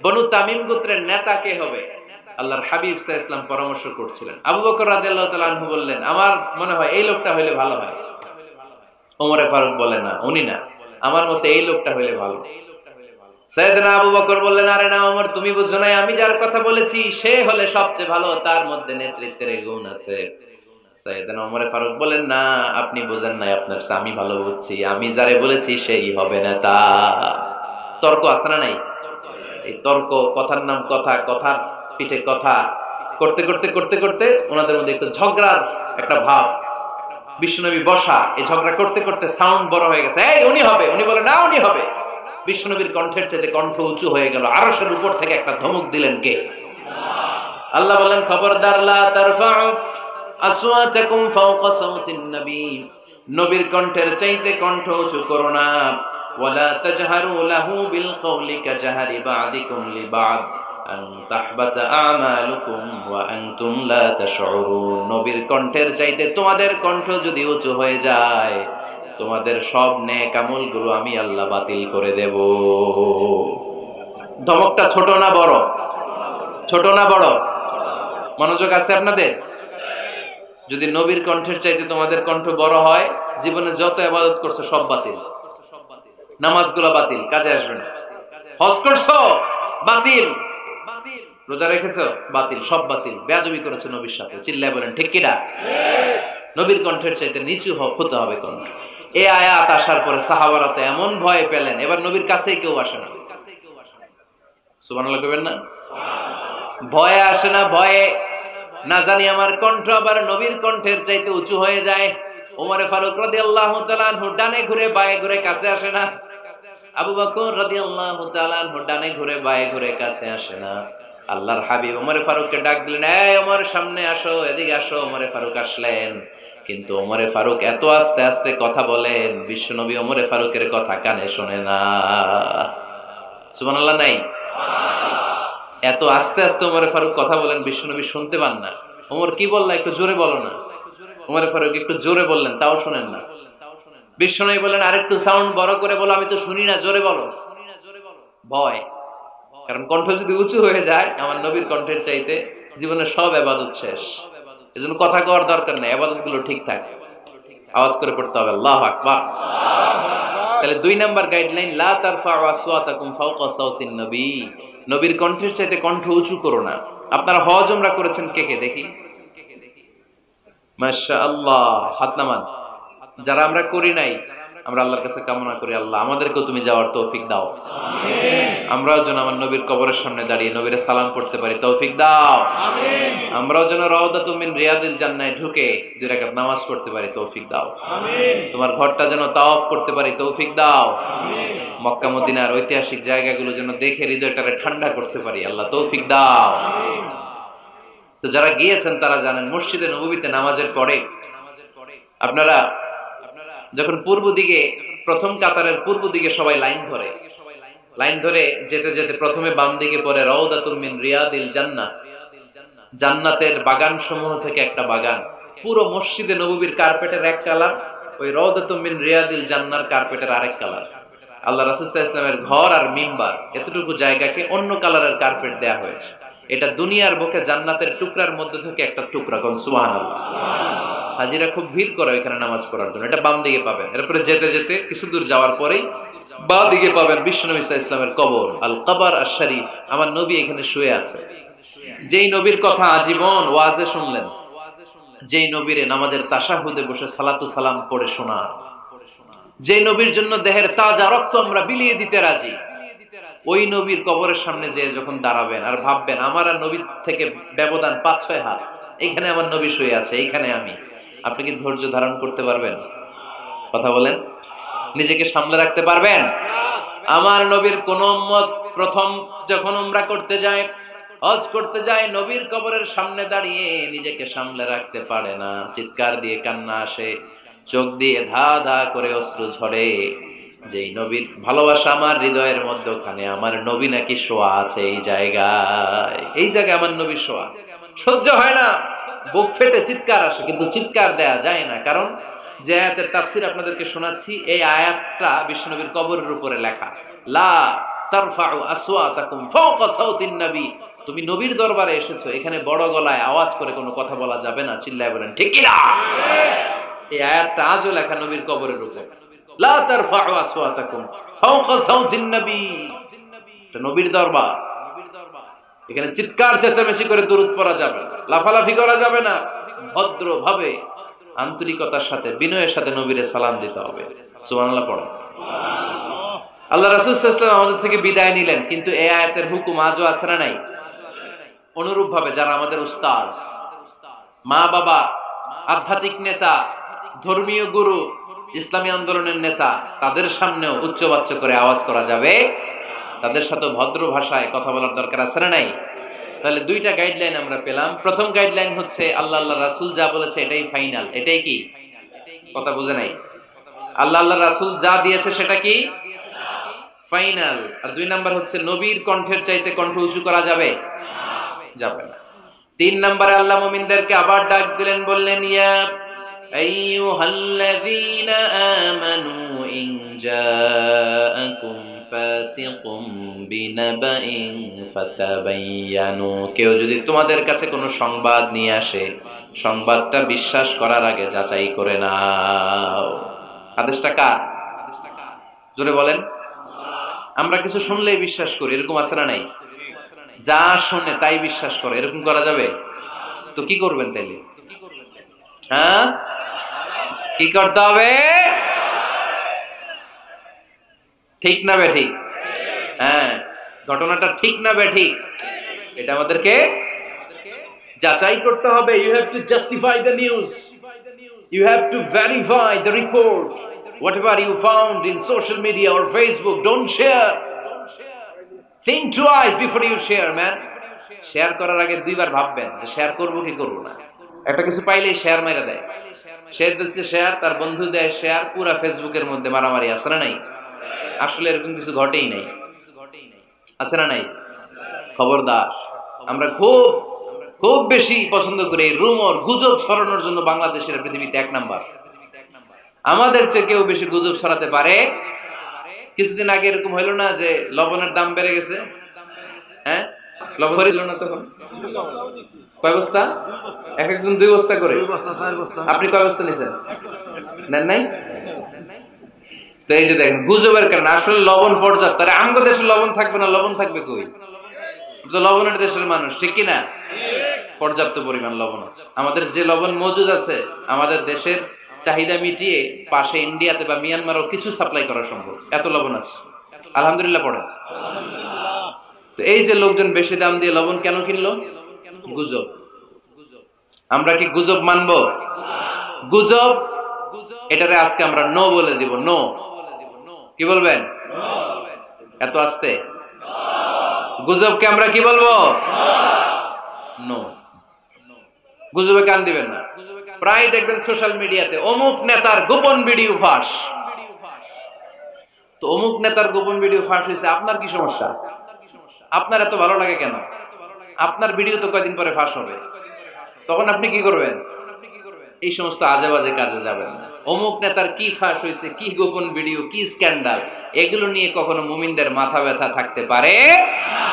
বনু তামিম গোত্রের নেতা কে হবে? আল্লাহর হাবিব সাল্লাল্লাহু আলাইহি ওয়াসাল্লাম পরামর্শ করছিলেন। আবু বকর রাদিয়াল্লাহু তাআলা আনহু বললেন, আমার মনে হয় এই লোকটা হইলে ভালো হয়। ওমরে ফারুক বলেন, না উনি না, আমার মতে এই লোকটা হইলে ভালো। সাইয়েদনা আবু বকর বললেন, আরে না ওমর, তুমি বুঝো নাই, আমি যার কথা বলেছি সে হলে সবচেয়ে ভালো, তার মধ্যে নেতৃত্বের গুণ আছে। সাইয়েদনা ওমরে ফারুক বলেন, না আপনি বোঝেন নাই, আপনার চেয়ে আমি ভালো বুঝছি, আমি যারে বলেছি সেই হবে নেতা। তর্ক আছে না নাই? এই তর্ক, কথার নাম কথা, কথার পিঠে কথা করতে করতে করতে করতে ওনাদের মধ্যে একটু ঝগড়ার একটা ভাব। বিশ্বনবী বসা, এই ঝগড়া করতে করতে সাউন্ড বড় হয়ে গেছে, এই উনি হবে, উনি বলে না উনি হবে। বিশ্বনবীর কণ্ঠের চাইতে কণ্ঠ উঁচু হয়ে গেল, আরশের উপর থেকে একটা ধমক দিলেন কে? আল্লাহ বলেন, খবরদার, লা তারফাউ আসওয়াতাকুম ফাওকা সাওতিন নবী, নবীর কণ্ঠের চাইতে কণ্ঠ উঁচু করো না। ওয়ালা তাজহারু লাহু বিল কওলি কাজহারি বা'দিকুম লিবা'দ আন তাহবাতা আমালুকুম ওয়া আনতুম লা তাশউরুন। নবীর কণ্ঠের চাইতে তোমাদের কণ্ঠ যদি উঁচু হয়ে যায়, তোমাদের সব নেক আমলগুলো আমি আল্লাহ বাতিল করে দেব। ধমকটা ছোট না বড়? ছোট না বড়? মনোযোগ আছে আপনাদের? যদি নবীর কণ্ঠের চাইতে তোমাদের কণ্ঠ বড় হয়, জীবনে যত ইবাদত করছো সব বাতিল, নামাজগুলো বাতিল, কাজে আসবে না। হজ করছো বাতিল, রোজা রেখেছো বাতিল, সব বাতিল। বেয়াদবি করেছো নবীর সাথে, চিল্লায় বলেন ঠিক কিনা? নবীর কণ্ঠের চাইতে নিচু হতে হবে কণ্ঠ। এই আয়াত আসার পরে সাহাবারা তো এমন ভয় পেলেন, এবার নবীর কাছেই কেউ আসে না। সুবহানাল্লাহ কইবেন না? ভয়ে আসে না, ভয়ে না জানি আমার কণ্ঠ আবার নবীর কণ্ঠের চাইতে উঁচু হয়ে যায়। ওমরে ফারুক রাদিয়াল্লাহু তাআলা আনহু ডানে ঘুরে বায়ে ঘুরে কাছে আসে না। আবু বকর রাদিয়াল্লাহু তাআলা আনহু ডানে ঘুরে বায়ে ঘুরে কাছে আসে না। আল্লাহর হাবিব ওমরে ফারুককে ডাক দিলেন, এই ওমর সামনে আসো, এদিকে আসো। ওমরে ফারুক আসলেন, কিন্তু ওমরে ফারুক এত আস্তে আস্তে কথা বলেন, বিশ্বনবী ওমরে ফারুকের কথা কানে শোনে না। সুবহানাল্লাহ নাই? এত আস্তে আস্তে ওমরে ফারুক কথা বলেন, বিশ্বনবী শুনতে পান না। ওমর কি বললা, একটু জোরে বলো না। ওমরে ফারুক একটু জোরে বললেন, তাও শুনেন না। বিশ্বনবী বলেন, আরেকটু সাউন্ড বড় করে বলো, আমি তো শুনি না, জোরে বলো। ভয়, কারণ কণ্ঠ যদি উঁচু হয়ে যায় আমার নবীর কণ্ঠের চাইতে, জীবনের সব ইবাদত শেষ। এজন্য কথা কওয়ার দরকার নেই, ইবাদত গুলো ঠিক থাকে, আওয়াজ করে পড়তে হবে আল্লাহু আকবার। তাহলে 2 নাম্বার গাইডলাইন, লা তারফাউ আসওয়াতাকুম ফাওকা সাওতিন নবী, নবীর কণ্ঠের চাইতে কণ্ঠ উঁচু করো না। আপনারা হজ উমরা করেছেন কে কে দেখি? মাশাআল্লাহ, হাত নামান। যারা আমরা করি নাই, আমরা আল্লাহর কাছে কামনা করি, আল্লাহ আমাদেরকেও তুমি যাওয়ার তৌফিক দাও। আমিন। আমরাও যেন আমার নবীর কবরের সামনে দাঁড়িয়ে নবীরে সালাম করতে পারি, তৌফিক দাও। আমিন। আমরাও যেন রাউদাতুম মিন রিয়াদিল জান্নাহে ঢুকে 2 রাকাত নামাজ পড়তে পারি, তৌফিক দাও। আমিন। তোমার ঘরটা যেন তাওয়াফ করতে পারি, তৌফিক দাও। আমিন। মক্কা মদিনার ঐতিহাসিক জায়গাগুলো যেন দেখে হৃদয়টারে ঠান্ডা করতে পারি, আল্লাহ তৌফিক দাও। আমিন। তো যারা গিয়েছেন তারা জানেন, মসজিদে নববীতে নামাজের পরে আপনারা যখন পূর্ব দিকে, প্রথম কাতারের পূর্ব দিকে সবাই লাইন ধরে যেতে যেতে প্রথমে বাম দিকে পড়ে রাউদাতুম মিন রিয়াদিল জান্নাহ, জান্নাতের বাগান সমূহ থেকে একটা বাগান। পুরো মসজিদে নববীর কার্পেটের এক কালার, ওই রাউদাতুম মিন রিয়াদিল জান্নাহর কার্পেটের আরেক কালার। আল্লাহ রাসূল সাল্লাল্লাহু আলাইহি ওয়াসাল্লামের ঘর আর মিম্বার এতটুকু জায়গাকে অন্য কালারের কার্পেট দেয়া হয়েছে। এটা দুনিয়ার বুকে জান্নাতের টুকরার মধ্যে থেকে একটা টুকরা, কোন সুবহানাল্লাহ। হাজিরা খুব ভিড় করে এখানে নামাজ পড়ার জন্য। এটা বাম দিকে পাবেন, এরপরে যেতে যেতে কিছু দূর যাওয়ার পরেই বাম দিকে পাবেন বিশ্বনবী সাল্লাল্লাহু আলাইহি ওয়াসাল্লামের কবর, আল কবর আশ শরীফ। আমার নবী এখানে শুয়ে আছে। যেই নবীর কথা আজীবন ওয়াজে শুনলেন, যেই নবীরে নামাজের তাশাহুদে বসে সালাতু সালাম পড়ে শোনা, যে নবীর জন্য দেহের তাজা রক্ত আমরা বিলিয়ে দিতে রাজি, ওই নবীর কবরের সামনে যে যখন দাঁড়াবেন আর ভাববেন আমার আর নবীর থেকে ব্যবধান 5-6 হাত, এখানে আমার নবী শুয়ে আছে, এইখানে আমি, আপনি কি ধৈর্য ধারণ করতে পারবেন? কথা বলেন, নিজেকে সামলে রাখতে পারবেন? আমার নবীর কোন উম্মত প্রথম যখন উমরা করতে যায়, হজ করতে যায়, নবীর কবরের সামনে দাঁড়িয়ে নিজেকে সামলে রাখতে পারে না, চিৎকার দিয়ে কান্না আসে, চোখ দিয়ে ধা ধা করে অশ্রু ঝরে। যেই নবীর ভালোবাসা আমার হৃদয়ের মধ্যে, ওখানে আমার নবী নাকি শোয়া আছে, এই জায়গায় আমার নবী শোয়া। সহ্য হয় না, বুক ফেটে চিৎকার আসে, কিন্তু চিৎকার দেয়া যায় না। কারণ যে আয়াতের তাফসীর আপনাদেরকে শোনাচ্ছি, এই আয়াতটা বিশ্বনবীর কবরের উপরে লেখা। লা তারফাউ আসওয়াতাকুম ফাওকা সাউতিন নবী, তুমি নবীর দরবারে এসেছো, এখানে বড় গলায় আওয়াজ করে কোনো কথা বলা যাবে না, চিল্লায় বলেন ঠিক কি না? এই আয়াতটা আজও লেখা নবীর কবরের উপর, লা তারফাউ আসওয়াতাকুম ফাওকা সাউতিন নবী। এটা নবীর দরবার, এখানে চিৎকার চেঁচামেচি করে দুরূদ পড়া যাবে না, লাফালাফি করা যাবে না, ভদ্রভাবে আন্তরিকতার সাথে বিনয়ের সাথে নবীরে সালাম দিতে হবে। সুবহানাল্লাহ পড়ো। আল্লাহ রাসূল সাল্লাল্লাহু আলাইহি ওয়াসাল্লাম আমাদের থেকে বিদায় নিলেন, কিন্তু এই আয়াতের হুকুম আজও আছে না নাই? অনুরূপ ভাবে যারা আমাদের উস্তাদ, মা বাবা, আধ্যাত্মিক নেতা, ধর্মীয় গুরু, ইসলামী আন্দোলনের নেতা, তাদের সামনেও উচ্চবাচ্য করে আওয়াজ করা যাবে, তাদের সাথে ভদ্র ভাষায় কথা বলার দরকার আছে না নাই? তাহলে দুইটা গাইডলাইন আমরা পেলাম। প্রথম গাইডলাইন হচ্ছে আল্লাহ রাসূল যা বলেছে এটাই ফাইনাল। এটাই কি? কথা বুঝে নাই? আল্লাহ রাসূল যা দিয়েছে সেটা কি ফাইনাল। আর দুই নাম্বার হচ্ছে নবীর কণ্ঠের চাইতে কণ্ঠ উঁচু করা যাবে যাবে না। তিন নম্বরে আল্লাহ মুমিনদেরকে আবার ডাক দিলেন, বললেন ইয়া আইয়ুহাল্লাযীনা আমানু ইন জাআকুম ফাসিকুম বিনাবাইন ফাতাবায়ানু, কেউ যদি তোমাদের কাছে কোনো সংবাদ নিয়ে আসে, সংবাদটা বিশ্বাস করার আগে যাচাই করে নাও। আদেশটা কার? জোরে বলেন। আমরা কিছু শুনলেই বিশ্বাস করি, এরকম আছে না নাই? যা শুনে তাই বিশ্বাস করে, এরকম করা যাবে? তো কি করবেন তাইলে? হ্যাঁ, কি করতে হবে? ঠিক না বেঠিক? হ্যাঁ, ঘটনাটা ঠিক না বেঠিক এটা আমাদেরকে যাচাই করতে হবে। You have to justify the news, you have to verify the report. Whatever you found in social media or Facebook, don't share. Think twice before you share, man. Share করার আগে দুইবার ভাববেন যে শেয়ার করব কি করব না। একটা কিছু পাইলেই শেয়ার মাইরা দেয়, শেয়ার দিচ্ছে শেয়ার, তার বন্ধু দেয় শেয়ার, পুরা ফেসবুকের মধ্যে মারামারি আছে না নাই? আসলে এরকম কিছু ঘটেই নাই, আছে না নাই? খবরদার, আমরা খুব খুব বেশি পছন্দ করি এই রুমর, গুজব ছড়ানোর জন্য বাংলাদেশের পৃথিবীতে এক নাম্বার। আমাদের চেয়ে কেউ বেশি গুজব ছড়াতে পারে। কিছুদিন আগে এরকম হইলো না যে লবণের দাম বেড়ে গেছে? হ্যাঁ, লবণ ছিল না তখন? কয় বস্তা? এক একজন 2 বস্তা করে। আপনি কয় বস্তা নিছেন? নেন নাই? তো এই যে দেখেন গুজবের কারণে আসলে লবণ পর্যাপ্ত। আরে আমগো দেশে লবণ থাকবে না, লবণ থাকবে কই? তো লবণের দেশের মানুষ, ঠিক কি না? পর্যাপ্ত পরিমাণ লবণ আছে। আমাদের যে লবণ মজুদ আছে, আমাদের দেশের চাহিদা মিটিয়ে পাশে ইন্ডিয়াতে বা মিয়ানমারও কিছু সাপ্লাই করা সম্ভব, এত লবণ আছে। আলহামদুলিল্লাহ পড়ে। তো এই যে লোকজন বেশি দাম দিয়ে লবণ কেন কিনলো? গুজব। আমরা কি গুজব মানবো? গুজব এটারে আজকে আমরা নো বলে দিব। নো। কি বলবেন? এত আস্তে? গুজবকে আমরা কি বলবো? নো। গুজবে কান দিবেন না। প্রায় দেখবেন সোশ্যাল মিডিয়াতে অমুক নেতার গোপন ভিডিও ফাঁস। তো অমুক নেতার গোপন ভিডিও ফাঁস হয়েছে, আপনার কি সমস্যা? আপনার এত ভালো লাগে কেন? আপনার ভিডিও তো কয়দিন পরে ফাঁস হবে, তখন আপনি কি করবেন? এই সমস্ত আজে বাজে কাজে যাবেন না। অমুক নেতার কি ফাঁস হয়েছে, কি গোপন ভিডিও, কি স্ক্যান্ডাল, এগুলো নিয়ে কখনো মুমিনদের মাথা ব্যথা থাকতে পারে না।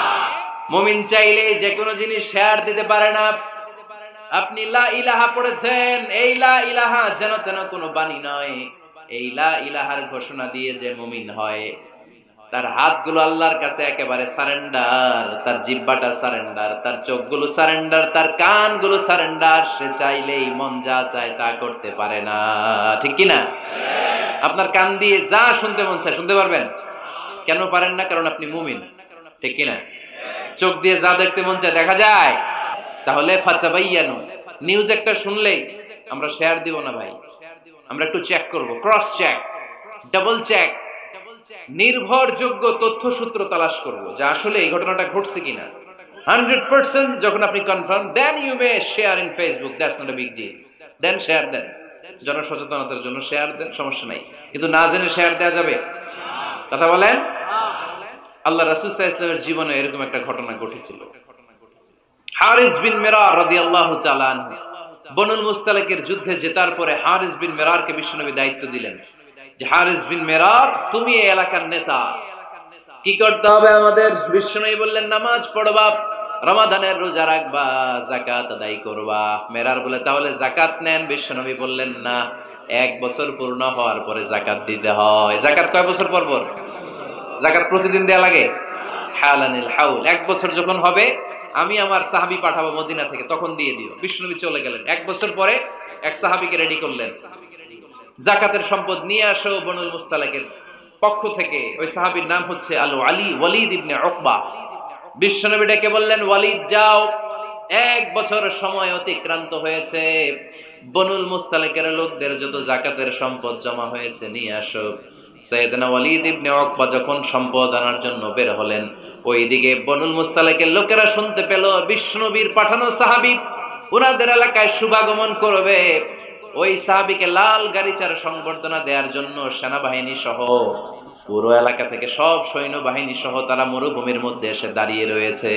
মুমিন চাইলে যে কোনো জিনিস শেয়ার দিতে পারে না। আপনি লা ইলাহা পড়েছেন, এই লা ইলাহা যেন তেন কোনো বাণী নয়। এই লা ইলাহার ঘোষণা দিয়ে যে মুমিন হয়, তার হাতগুলো আল্লাহর কাছে একেবারে সারেন্ডার, তার জিহ্বাটা সারেন্ডার, তার চোখগুলো সারেন্ডার, তার কানগুলো সারেন্ডার। সে চাইলেই মন যা চায় তা করতে পারে না, ঠিক কি না? আপনার কান দিয়ে যা শুনতে মন চায় শুনতে পারবেন? কেন পারেন না? কারণ আপনি মুমিন, ঠিক কি না? চোখ দিয়ে যা দেখতে মন চায় দেখা যায়। তাহলে ফাতাবাইয়ানু, নিউজ একটা শুনলেই আমরা শেয়ার দিব না ভাই, আমরা একটু চেক করব, ক্রস চেক, ডাবল চেক, নির্ভরযোগ্য তথ্যসূত্র তালাশ করব যে আসলে এই ঘটনাটা ঘটছে কিনা। 100% যখন আপনি confirm, then you may share in Facebook, that's not a big deal, then share দেন, জনসচেতনতার জন্য শেয়ার দেন, সমস্যা নাই। কিন্তু না জেনে শেয়ার দেওয়া যাবে? কথা বলেন। আল্লাহ রাসূল সাল্লাল্লাহু আলাইহি ওয়াসাল্লামের জীবনে এরকম একটা ঘটনা ঘটেছিল। হারিস বিন মিরার রাদিয়াল্লাহু তাআলা আনহু বনুল মুস্তালিকের যুদ্ধে জেতার পরে হারিস বিন মিরারকে বিশ্বনবী দায়িত্ব দিলেন যে হারিস বিন মিরার, তুমি এই এলাকার নেতা, কি করতে হবে আমাদের? বিশ্বনবী বললেন নামাজ পড়বা, রমাদানের রোজা রাখবা, যাকাত আদায় করবা। মেরার বলে তাহলে যাকাত নেন। বিশ্বনবী বললেন না, 1 বছর পূর্ণ হওয়ার পরে যাকাত দিতে হয়। যাকাত কয় বছর পর পর? যাকাত প্রতিদিন দেয়া লাগে? হালানিল হাউল, 1 বছর যখন হবে আমি আমার সাহাবী পাঠাবো মদিনা থেকে, তখন দিয়ে দিও। বিশ্বনবী চলে গেলেন, 1 বছর পরে এক সাহাবীকে রেডি করলেন, যাকাতের সম্পদ নিয়ে আসো বনুল মুস্তালিকের পক্ষ থেকে। ওই সাহাবীর নাম হচ্ছে ওয়ালিদ ইবনে উকবা। বিশ্বনবী ডেকে বললেন, ওয়ালিদ যাও, 1 বছর সময় অতিক্রান্ত হয়েছে, বনুল মুস্তালিকের লোকদের যত যাকাতের সম্পদ জমা হয়েছে নিয়ে আসো। সাইয়েদনা ওয়ালিদ ইবনে উকবা যখন সম্পদ আনার জন্য বের হলেন, ওইদিকে বনুল মুস্তালিকের লোকেরা শুনতে পেল বিশ্বনবীর পাঠানো সাহাবী উনাদের এলাকায় শুভাগমন করবে। ওই সাহাবীকে লাল গাড়িচার সংবর্ধনা দেওয়ার জন্য সেনাবাহিনী সহ পুরো এলাকা থেকে সব সৈন্যবাহিনী সহ তারা মরুভূমির মধ্যে এসে দাঁড়িয়ে রয়েছে।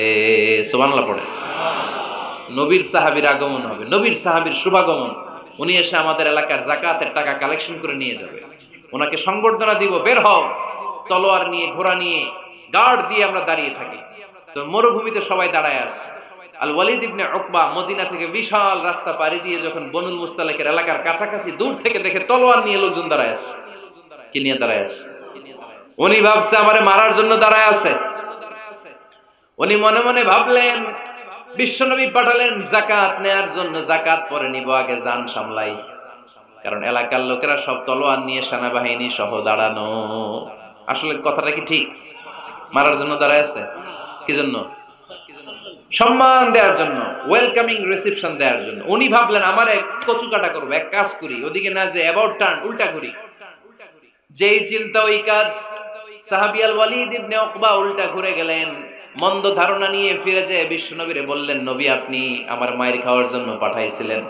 সুবহানাল্লাহ পড়ে। নবীর সাহাবীর আগমন হবে, নবীর সাহাবীর শুভাগমন। উনি এসে আমাদের এলাকার যাকাতের টাকা কালেকশন করে নিয়ে যাবে, ওনাকে সংবর্ধনা দিব। বের হও, তলোয়ার নিয়ে, ঘোড়া নিয়ে, গার্ড দিয়ে আমরা দাঁড়িয়ে থাকি। তো মরুভূমিতে সবাই দাঁড়ায় আছে। আল ওয়ালিদ ইবনে উকবা মদিনা থেকে বিশাল রাস্তা পাড়ি দিয়ে যখন বনুল মুস্তালিকের এলাকার কাছাকাছি দূর থেকে দেখে তলোয়ার নিয়ে লোকজন দাঁড়ায় আছে। কি নিয়ে দাঁড়ায় আছে? উনি ভাবছে আমারে মারার জন্য দাঁড়ায় আছে। উনি মনে মনে ভাবলেন বিশ্বনবী পাঠালেন যাকাত নেয়ার জন্য, যাকাত পরে নিব, আগে জান সামলাই। কারণ এলাকার লোকেরা সব তলোয়ার নিয়ে সেনাবাহিনী সহ দাঁড়ানো। আসলে কথাটা কি ঠিক? মারার জন্য দাঁড়ায় আছে? কি জন্য? সম্মান দেওয়ার জন্য, ওয়েলকামিং রিসেপশন দেওয়ার জন্য। উনি ভাবলেন আমারে কচু কাটা করবো, এক কাজ করি, ওদিকে না যে অ্যাবাউট টার্ন, উল্টা করি। যেই চিন্তা ওই কাজ। সাহাবী আল ওয়ালিদ ইবনে উকবা উল্টা ঘুরে গেলেন, মন্দ ধারণা নিয়ে ফিরে যেয়ে বিশ্বনবীরে বললেন, নবী আপনি আমার মায়ের খাওয়ার জন্য পাঠাইছিলেন,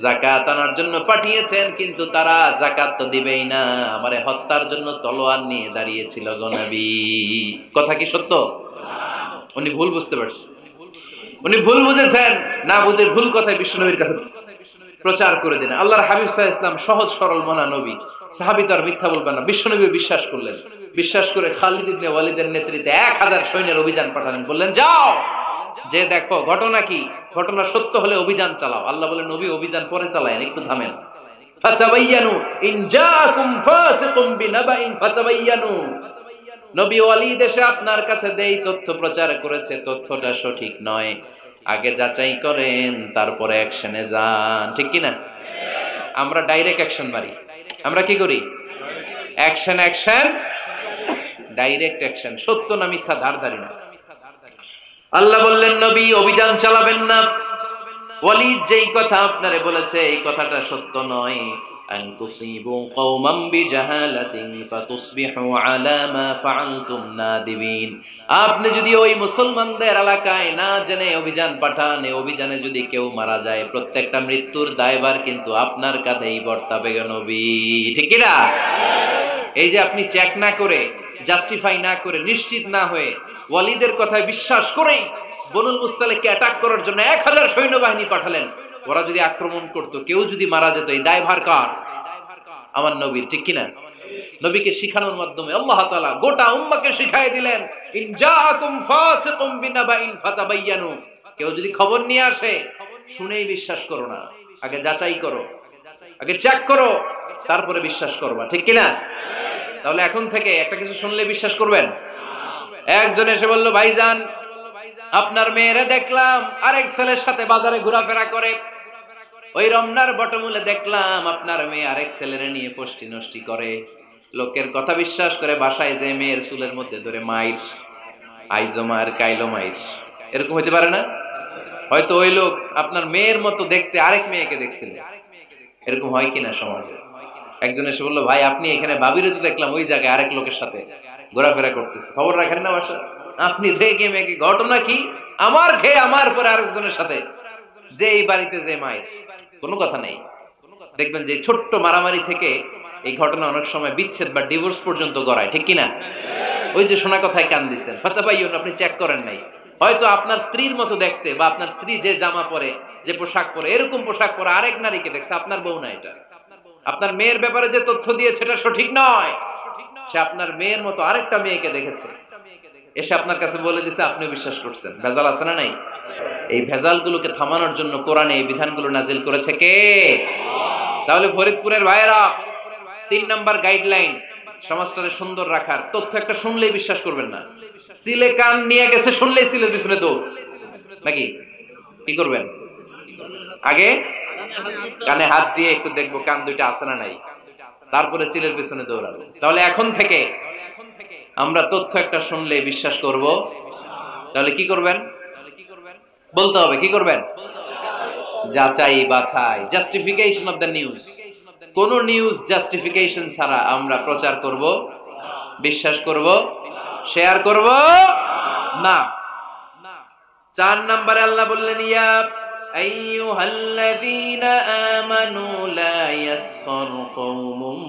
যাকাত আনার জন্য পাঠিয়েছেন, কিন্তু তারা যাকাত তো দিবেই না, আমারে হত্যার জন্য তলোয়ার নিয়ে দাঁড়িয়েছিল গো নবী। কথা কি সত্য? উনি ভুল বুঝতে পারছেন, উনি ভুল বুঝেছেন। না বুঝে ভুল কথায় বিশ্বনবীর কাছে প্রচার করে দিলেন। আল্লাহর হাবিব সাল্লাল্লাহু আলাইহি ওয়াসাল্লাম সহজ সরল মনা নবী, সাহাবী তো আর মিথ্যা বলবেন না। বিশ্বনবী বিশ্বাস করলেন। বিশ্বাস করে খালিদ ইবনে ওয়ালিদের নেতৃত্বে 1000 সৈন্যের অভিযান পাঠালেন। বললেন যাও, যে দেখো ঘটনা কি, ঘটনা সত্য হলে অভিযান চালাও। আল্লাহ বলেন নবী অভিযান পরে চালায়েন, একটু থামেন। ফাতাবায়ানু ইন জাআকুম ফাসিকুম বিনাবাইন ফাতাবায়ানু। নবী ওয়ালিদ এসে আপনার কাছে দেই তথ্য প্রচার করেছে, তথ্যটা সঠিক নয়, আগে যাচাই করেন, তারপরে অ্যাকশনে যান। ঠিক কি না? আমরা ডাইরেক্ট অ্যাকশন মারি। আমরা কি করি? Action, action, direct action. সত্য না মিথ্যা ধার ধারি না। আল্লাহ বললেন নবী অভিযান চালাবেন না। ওয়ালিদ যেই কথা আপনারে বলেছে এই কথাটা সত্য নয়। আন তুসিবু কওমান বিজাহালাতিন ফাতুসবিহু আলা মা ফাআলতুম নাদিবিন। আপনি যদি ওই মুসলমানদের এলাকায় না জেনে অভিযান পাঠান, এই অভিযানে যদি কেউ মারা যায়, প্রত্যেকটা মৃত্যুর দায়ভার কিন্তু আপনার কাঁধেই বর্তাবে গো নবী। ঠিক কি না? এই যে আপনি চেক না করে, জাস্টিফাই না করে, নিশ্চিত না হয়ে, ওয়ালিদের কথায় বিশ্বাস করেই বনুল মুস্তালিককে অ্যাটাক করার জন্য 1000 সৈন্যবাহিনী পাঠালেন। ওরা যদি আক্রমণ করতো, কেউ যদি মারা যেত, এই দায়ভার কার? আমার নবীর। ঠিক কিনা? নবীকে শিখানোর মাধ্যমে আল্লাহ তাআলা গোটা উম্মাহকে শিখাই দিলেন, ইন জাআকুম ফাসিকুম বিনাবাইন ফাতাবায়ানু। কেউ যদি খবর নিয়ে আসে, শুনেই বিশ্বাস করো না, আগে যাচাই করো, আগে চেক করো, তারপরে বিশ্বাস করবা। ঠিক কিনা? তাহলে এখন থেকে একটা কিছু শুনলে বিশ্বাস করবেন? একজন এসে বলল, ভাইজান আপনার মেয়েরে দেখলাম আরেক ছেলের সাথে বাজারে ঘোরাফেরা করে, ওই রমনার বটমূলে দেখলাম আপনার মেয়ে আরেক ছেলেরে নিয়ে পষ্টি নষ্টি করে। লোকের কথা বিশ্বাস করে বাসায় যে মেয়ের চুলের মধ্যে ধরে মাইর, আইজো মার কাইলো মাইর। এরকম হইতে পারে না? হয়তো ওই লোক আপনার মেয়ের মতো দেখতে আরেক মেয়েকে দেখছিল। এরকম হয় কিনা সমাজে? একজন এসে বললো, ভাই আপনি এখানে ভাবিরে তো দেখলাম ওই জায়গায় আরেক লোকের সাথে ঘোরাফেরা করতেছে, খবর রাখেন না বাসা? আপনি দেখে মেয়েকে, ঘটনা কি? আমার খেয়ে আমার পরে আরেকজনের সাথে, যে এই বাড়িতে যে মায়ের, কোনো কথা নেই। দেখবেন যে ছোট্ট মারামারি থেকে এই ঘটনা অনেক সময় বিচ্ছেদ বা ডিভোর্স পর্যন্ত গড়ায়। ঠিক কিনা? ওই যে শোনা কথায় কান দিচ্ছেন, ফাতাবাইয়ুন, আপনি চেক করেন নাই। হয়তো আপনার স্ত্রীর মতো দেখতে বা আপনার স্ত্রী যে জামা পরে, যে পোশাক পরে, এরকম পোশাক পরে আরেক নারীকে দেখছে, আপনার বউ না এটা। আপনার মেয়ের ব্যাপারে যে তথ্য দিয়েছে এটা সঠিক নয়, সে আপনার মেয়ের মতো আরেকটা মেয়েকে দেখেছে। এসে আপনার কাছে বলে দিছে, আপনি বিশ্বাস করছেন। ভেজাল আছে না নাই? এই ভেজালগুলোকে থামানোর জন্য কোরআনে এই বিধানগুলো নাজিল করেছে কে? তাহলে ফরিদপুরের ভাইয়েরা 3 নাম্বার গাইডলাইন, সমাজটাকে সুন্দর রাখার তথ্য একটা শুনলেই বিশ্বাস করবেন না। সিলে কান নিয়ে গেছে শুনলেই সিলের পিছনে দৌড়, নাকি? কি করবেন? আগে কানে হাত দিয়ে একটু দেখবো কান দুইটা আছে না নাই, তারপরে চিলের পিছনে দৌড়াবো। তাহলে এখন থেকে আমরা তথ্য একটা শুনলে বিশ্বাস করব। তাহলে কি করবেন? বলতে হবে কি করবেন? যাচাই বাছাই, জাস্টিফিকেশন অফ দ্য নিউজ। কোন নিউজ জাস্টিফিকেশন ছাড়া আমরা প্রচার করব, বিশ্বাস করব, শেয়ার করব না। 4 নম্বরে আল্লাহ বললেন, ইয়া আইয়ুহাল্লাযীনা আমানু লা ইয়াসখার কওমুম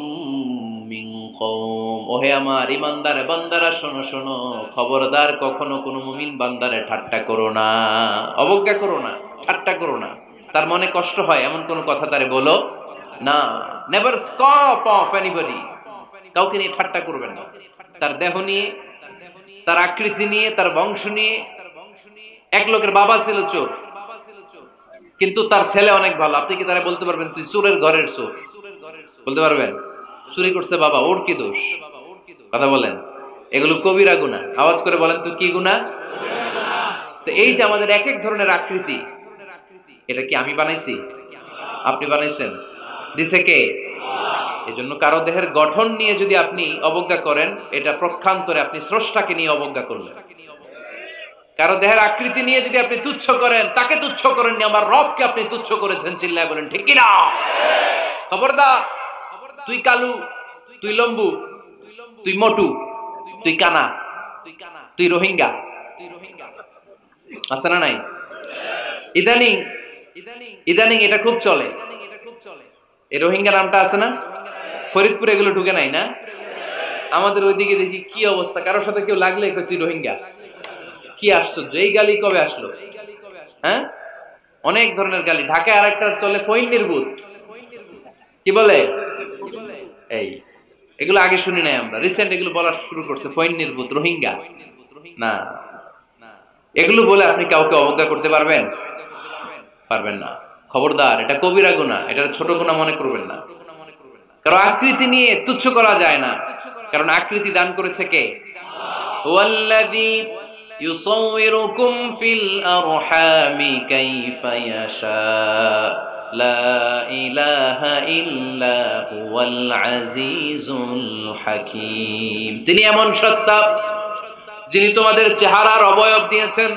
মিন কওম। ওহে আমার ঈমানদার বান্দারা শোনো শোনো, খবরদার কখনো কোনো মুমিন বান্দারে ঠাট্টা করো না, অবজ্ঞা করো না, ঠাট্টা করো না। তার মনে কষ্ট হয় এমন কোন কথা তারে বলো না। Never scoff of anybody. কাউকে নিয়ে ঠাট্টা করবেন না, তার দেহ নিয়ে, তার আকৃতি নিয়ে, তার বংশ নিয়ে। এক লোকের বাবা ছিল চোর, কিন্তু তার ছেলে অনেক ভালো। আপনি কি তারা বলতে পারবেন তুই চোরের ঘরের চোর? বলতে পারবেন? চুরি করছে বাবা, ওর কি দোষ? কথা বলেন। এগুলো কবিরা গুনাহ। আওয়াজ করে বলেন তো কি গুনাহ? তো এই যে আমাদের এক এক ধরনের আকৃতি, এটা কি আমি বানাইছি? আপনি বানাইছেন? দিছে কে? এজন্য কারো দেহের গঠন নিয়ে যদি আপনি অবজ্ঞা করেন, এটা প্রক্ষান্তরে আপনি স্রষ্টাকে নিয়ে অবজ্ঞা করলেন। কারো দেহের আকৃতি নিয়ে যদি আপনি তুচ্ছ করেন, তাকে তুচ্ছ করেননি, আমার রবকে আপনি তুচ্ছ করেছেন। চিল্লায় বলেন ঠিক কিনা? খবরদার। তুই কালু, তুই লম্বু, তুই মোটু, তুই কানা, তুই রোহিঙ্গা, আছে না নাই? ইদানিং ইদানিং এটা খুব চলে। এই রোহিঙ্গা নামটা আছে না? ফরিদপুরে এগুলো ঢুকে নাই না? আমাদের ওইদিকে দেখি কি অবস্থা, কারোর সাথে কেউ লাগলে তুই রোহিঙ্গা। কি আশ্চর্য, এই গালি কবে আসলো? হ্যাঁ, অনেক ধরনের গালি। ঢাকায় আরেকটা চলে ফইন নির্বুত। কি বলে? এই এগুলো আগে শুনি নাই আমরা, রিসেন্ট এগুলো বলা শুরু করছে। ফইন নির্বুত, রোহিঙ্গা না। এগুলো বলে আপনি কাউকে অবজ্ঞা করতে পারবেন? পারবেন না। খবরদার, এটা কবিরা গুনাহ, এটা ছোট গুনাহ মনে করবেন না। কারণ আকৃতি নিয়ে তুচ্ছ করা যায় না, কারণ আকৃতি দান করেছে কে? ওয়াল্লাযী ইউসাউইরুকুম ফিল আরহামি কাইফা ইয়াশা লা ইলাহা ইল্লা হুয়াল আজিজুল হাকীম। তিনি এমন সত্তা যিনি তোমাদের চেহারার অবয়ব দিয়েছেন,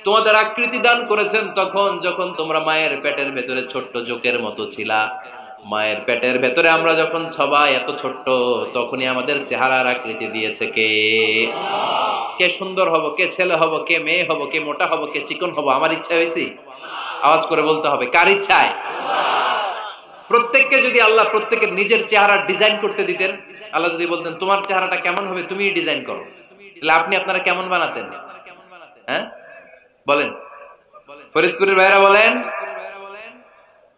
তোমাদের আকৃতি দান করেছেন তখন যখন তোমরা মায়ের পেটের ভেতরে ছোট্ট জোকের মতো ছিলা। মায়ের পেটের ভেতরে আমরা যখন সবাই এত ছোট্ট, তখনই আমাদের চেহারার আকৃতি দিয়েছে কে? কে সুন্দর হব, কে ছেলে হব, কে মেয়ে হব, কে মোটা হব, কে চিকন হব আমার ইচ্ছা হয়েছে? আওয়াজ করে বলতে হবে, কার ইচ্ছায়? প্রত্যেককে যদি আল্লাহ প্রত্যেকের নিজের চেহারা ডিজাইন করতে দিতেন, আল্লাহ যদি বলতেন তোমার চেহারাটা কেমন হবে তুমি ডিজাইন করো, তাহলে আপনি আপনারা কেমন বানাতেন? হ্যাঁ বলেন, ফরিদপুরের ভাইরা বলেন,